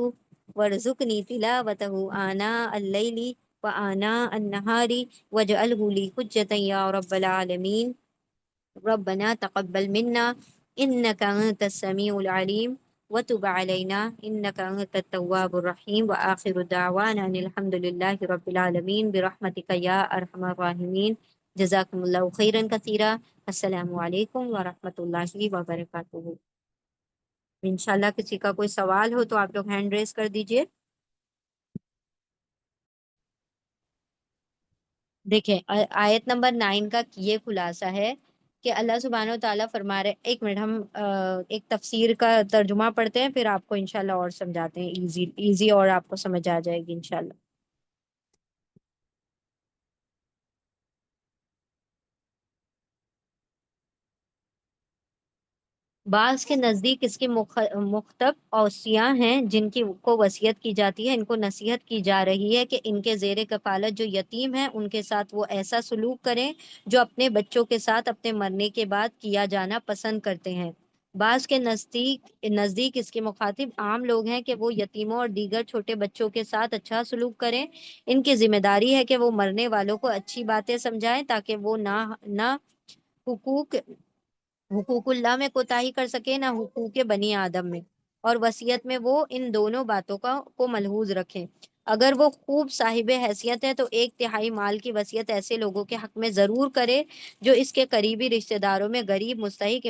وارزقنی تلاوتہ آناء اللیل وآناء النہار واجعلہ لی حجتا یا رب العالمین۔ ربنا تقبل منا انك انت السميع العليم وتب علينا انك انت التواب الرحيم واخر دعوانا ان الحمد لله رب العالمين برحمتك يا ارحم الراحمين۔ جزاكم الله خيرا كثيرا۔ السلام علیکم ورحمۃ اللہ وبرکاتہ۔ انشاءاللہ کسی کا کوئی سوال ہو تو آپ لوگ ہینڈ ریز کر دیجئے۔ دیکھیں آیت نمبر 9 کا یہ خلاصہ ہے کہ اللہ سبحانہ و تعالیٰ فرما رہے، ایک منٹ ہم ایک تفسیر کا ترجمہ پڑھتے ہیں پھر آپ کو انشاءاللہ اور سمجھاتے ہیں، ایزی اور آپ کو سمجھ آ جائے گی انشاءاللہ۔ بعض کے نزدیک اس کی مختب اوصیاء ہیں جن کی کو وصیت کی جاتی ہے، ان کو نصیحت کی جا رہی ہے کہ ان کے زیر کفالت جو یتیم ہیں ان کے ساتھ وہ ایسا سلوک کریں جو اپنے بچوں کے ساتھ اپنے مرنے کے بعد کیا جانا پسند کرتے ہیں۔ بعض کے نزدیک اس کے مخاطب عام لوگ ہیں کہ وہ یتیموں اور دیگر چھوٹے بچوں کے ساتھ اچھا سلوک کریں، ان کی ذمہ داری ہے کہ وہ مرنے والوں کو اچھی باتیں سمجھائیں تاکہ وہ نہ حقوق حقوق اللہ میں کوتاہی کر سکے نہ حقوق بنی آدم میں، اور وصیت میں وہ ان دونوں باتوں کو ملحوظ رکھیں۔ اگر وہ خوب صاحب حیثیت ہے تو 1/3 مال کی وصیت ایسے لوگوں کے حق میں ضرور کرے جو اس کے قریبی رشتہ داروں میں غریب مستحق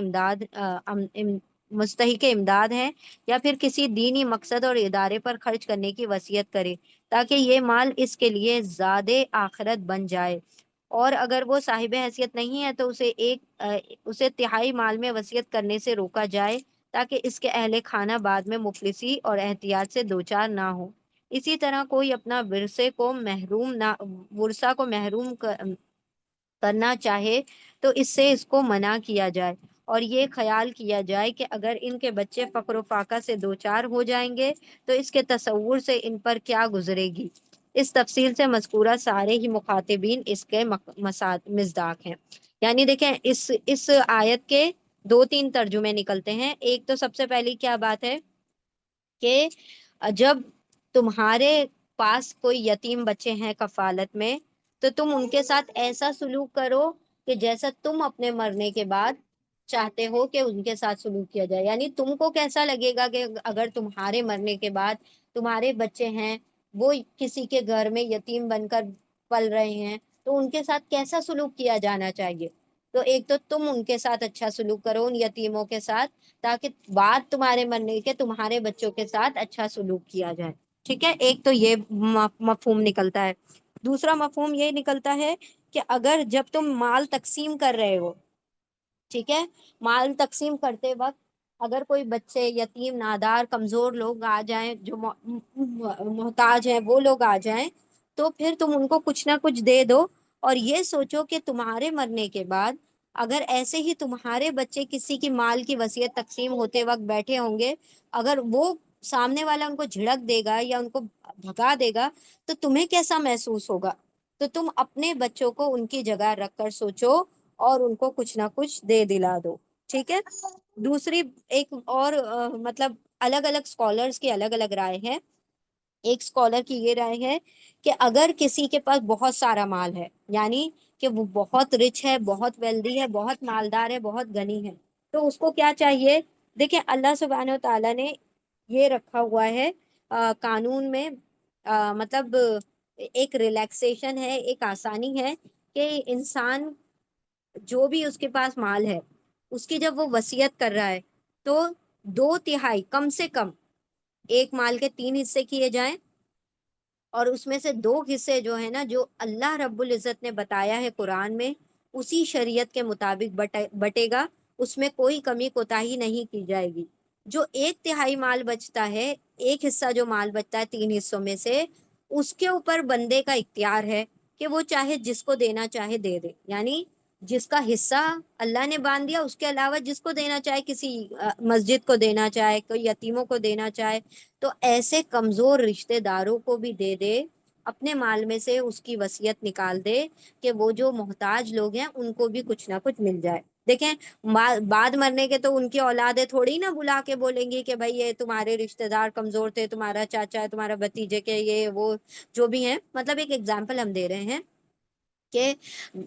मुस्तहिक इमदाद हैं, या फिर किसी दीनी मकसद और इदारे पर खर्च करने की वसीयत करे, ताकि ये माल इसके लिए ज़ादे आखिरत बन जाए। और अगर वो साहिब हैसियत नहीं है तो उसे तिहाई माल में वसीयत करने से रोका जाए, ताकि इसके अहले खाना बाद में मुफलिसी और एहतियात से दोचार ना हो। इसी तरह कोई अपना वुरसा को महरूम करना चाहे तो इससे इसको मना किया जाए, और ये ख्याल किया जाए कि अगर इनके बच्चे फक्र फाका से दो चार हो जाएंगे तो इसके तसव्वुर से इन पर क्या गुजरेगी। इस तफसील से मज़कूरा सारे ही मुखातिबीन इसके मिज़दाक हैं। यानी देखें, इस आयत के दो तीन तर्जुमे निकलते हैं। एक तो सबसे पहली क्या बात है कि जब तुम्हारे पास कोई यतीम बच्चे हैं कफालत में, तो तुम उनके साथ ऐसा सलूक करो कि जैसा तुम अपने मरने के बाद चाहते हो कि उनके साथ सलूक किया जाए। यानी तुमको कैसा लगेगा कि अगर तुम्हारे मरने के बाद तुम्हारे बच्चे हैं, वो किसी के घर में यतीम बनकर पल रहे हैं, तो उनके साथ कैसा सलूक किया जाना चाहिए। तो एक तो तुम उनके साथ अच्छा सलूक करो, उन यतीमों के साथ, ताकि बाद तुम्हारे मरने के तुम्हारे बच्चों के साथ अच्छा सलूक किया जाए। ठीक है, एक तो ये मफहूम निकलता है। दूसरा मफहूम ये निकलता है कि अगर जब तुम माल तकसीम कर रहे हो, ठीक है, माल तकसीम करते वक्त अगर कोई बच्चे यतीम नादार कमजोर लोग आ जाएं, जो मोहताज हैं वो लोग आ जाएं, तो फिर तुम उनको कुछ ना कुछ दे दो। और ये सोचो कि तुम्हारे मरने के बाद अगर ऐसे ही तुम्हारे बच्चे किसी की माल की वसीयत तकसीम होते वक्त बैठे होंगे, अगर वो सामने वाला उनको झिड़क देगा या उनको भगा देगा, तो तुम्हें कैसा महसूस होगा। तो तुम अपने बच्चों को उनकी जगह रख कर सोचो और उनको कुछ ना कुछ दे दिला दो। ठीक है। दूसरी एक और मतलब अलग अलग स्कॉलर्स की अलग अलग राय है। एक स्कॉलर की ये राय है कि अगर किसी के पास बहुत सारा माल है, यानी कि वो बहुत रिच है, बहुत वेल्दी है, बहुत मालदार है, बहुत गनी है, तो उसको क्या चाहिए। देखिए, अल्लाह सुब्हानहू तआला ने ये रखा हुआ है कानून में, मतलब एक रिलैक्सेशन है, एक आसानी है कि इंसान जो भी उसके पास माल है, उसकी जब वो वसीयत कर रहा है, तो 2/3 कम से कम एक माल के 3 हिस्से किए जाएं, और उसमें से 2 हिस्से जो है ना, जो अल्लाह रब्बुल इज़्ज़त ने बताया है कुरान में, उसी शरीयत के मुताबिक बटेगा। उसमें कोई कमी कोताही नहीं की जाएगी। जो 1/3 माल बचता है, एक हिस्सा जो माल बचता है 3 हिस्सों में से, उसके ऊपर बंदे का इख्तियार है कि वो चाहे जिसको देना चाहे दे दे। यानी जिसका हिस्सा अल्लाह ने बांध दिया, उसके अलावा जिसको देना चाहे, किसी मस्जिद को देना चाहे, कोई यतीमों को देना चाहे, तो ऐसे कमजोर रिश्तेदारों को भी दे दे। अपने माल में से उसकी वसीयत निकाल दे कि वो जो मोहताज लोग हैं उनको भी कुछ ना कुछ मिल जाए। देखें, बाद मरने के तो उनकी औलादें थोड़ी ना बुला के बोलेंगी कि भाई ये तुम्हारे रिश्तेदार कमजोर थे, तुम्हारा चाचा है, तुम्हारा भतीजे के ये वो जो भी हैं। मतलब एक एग्जाम्पल हम दे रहे हैं कि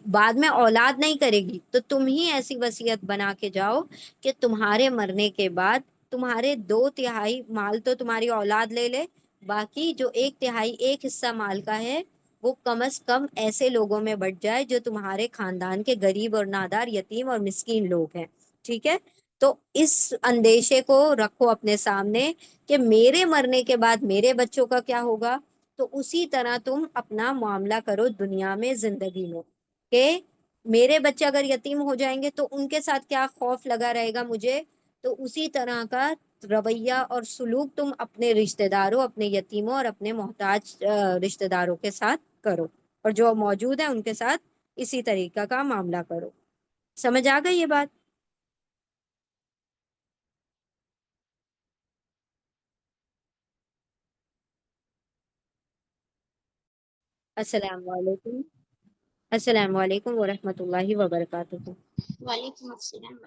बाद में औलाद नहीं करेगी, तो तुम ही ऐसी वसीयत बना के जाओ कि तुम्हारे मरने के बाद तुम्हारे 2/3 माल तो तुम्हारी औलाद ले ले, बाकी जो 1/3 एक हिस्सा माल का है, वो कम से कम ऐसे लोगों में बट जाए जो तुम्हारे खानदान के गरीब और नादार यतीम और मिस्कीन लोग हैं। ठीक है। तो इस अंदेशे को रखो अपने सामने कि मेरे मरने के बाद मेरे बच्चों का क्या होगा। तो उसी तरह तुम अपना मामला करो दुनिया में, जिंदगी में, कि मेरे बच्चे अगर यतीम हो जाएंगे तो उनके साथ क्या खौफ लगा रहेगा मुझे। तो उसी तरह का रवैया और सुलूक तुम अपने रिश्तेदारों, अपने यतीमों और अपने मोहताज रिश्तेदारों के साथ करो, और जो मौजूद है उनके साथ इसी तरीका का मामला करो। समझ आ गई ये बात। अस्सलाम वालेकुम। अस्सलाम वालेकुम वरहमतुल्लाहि वबरकातुहू। वालेकुम अस्सलाम।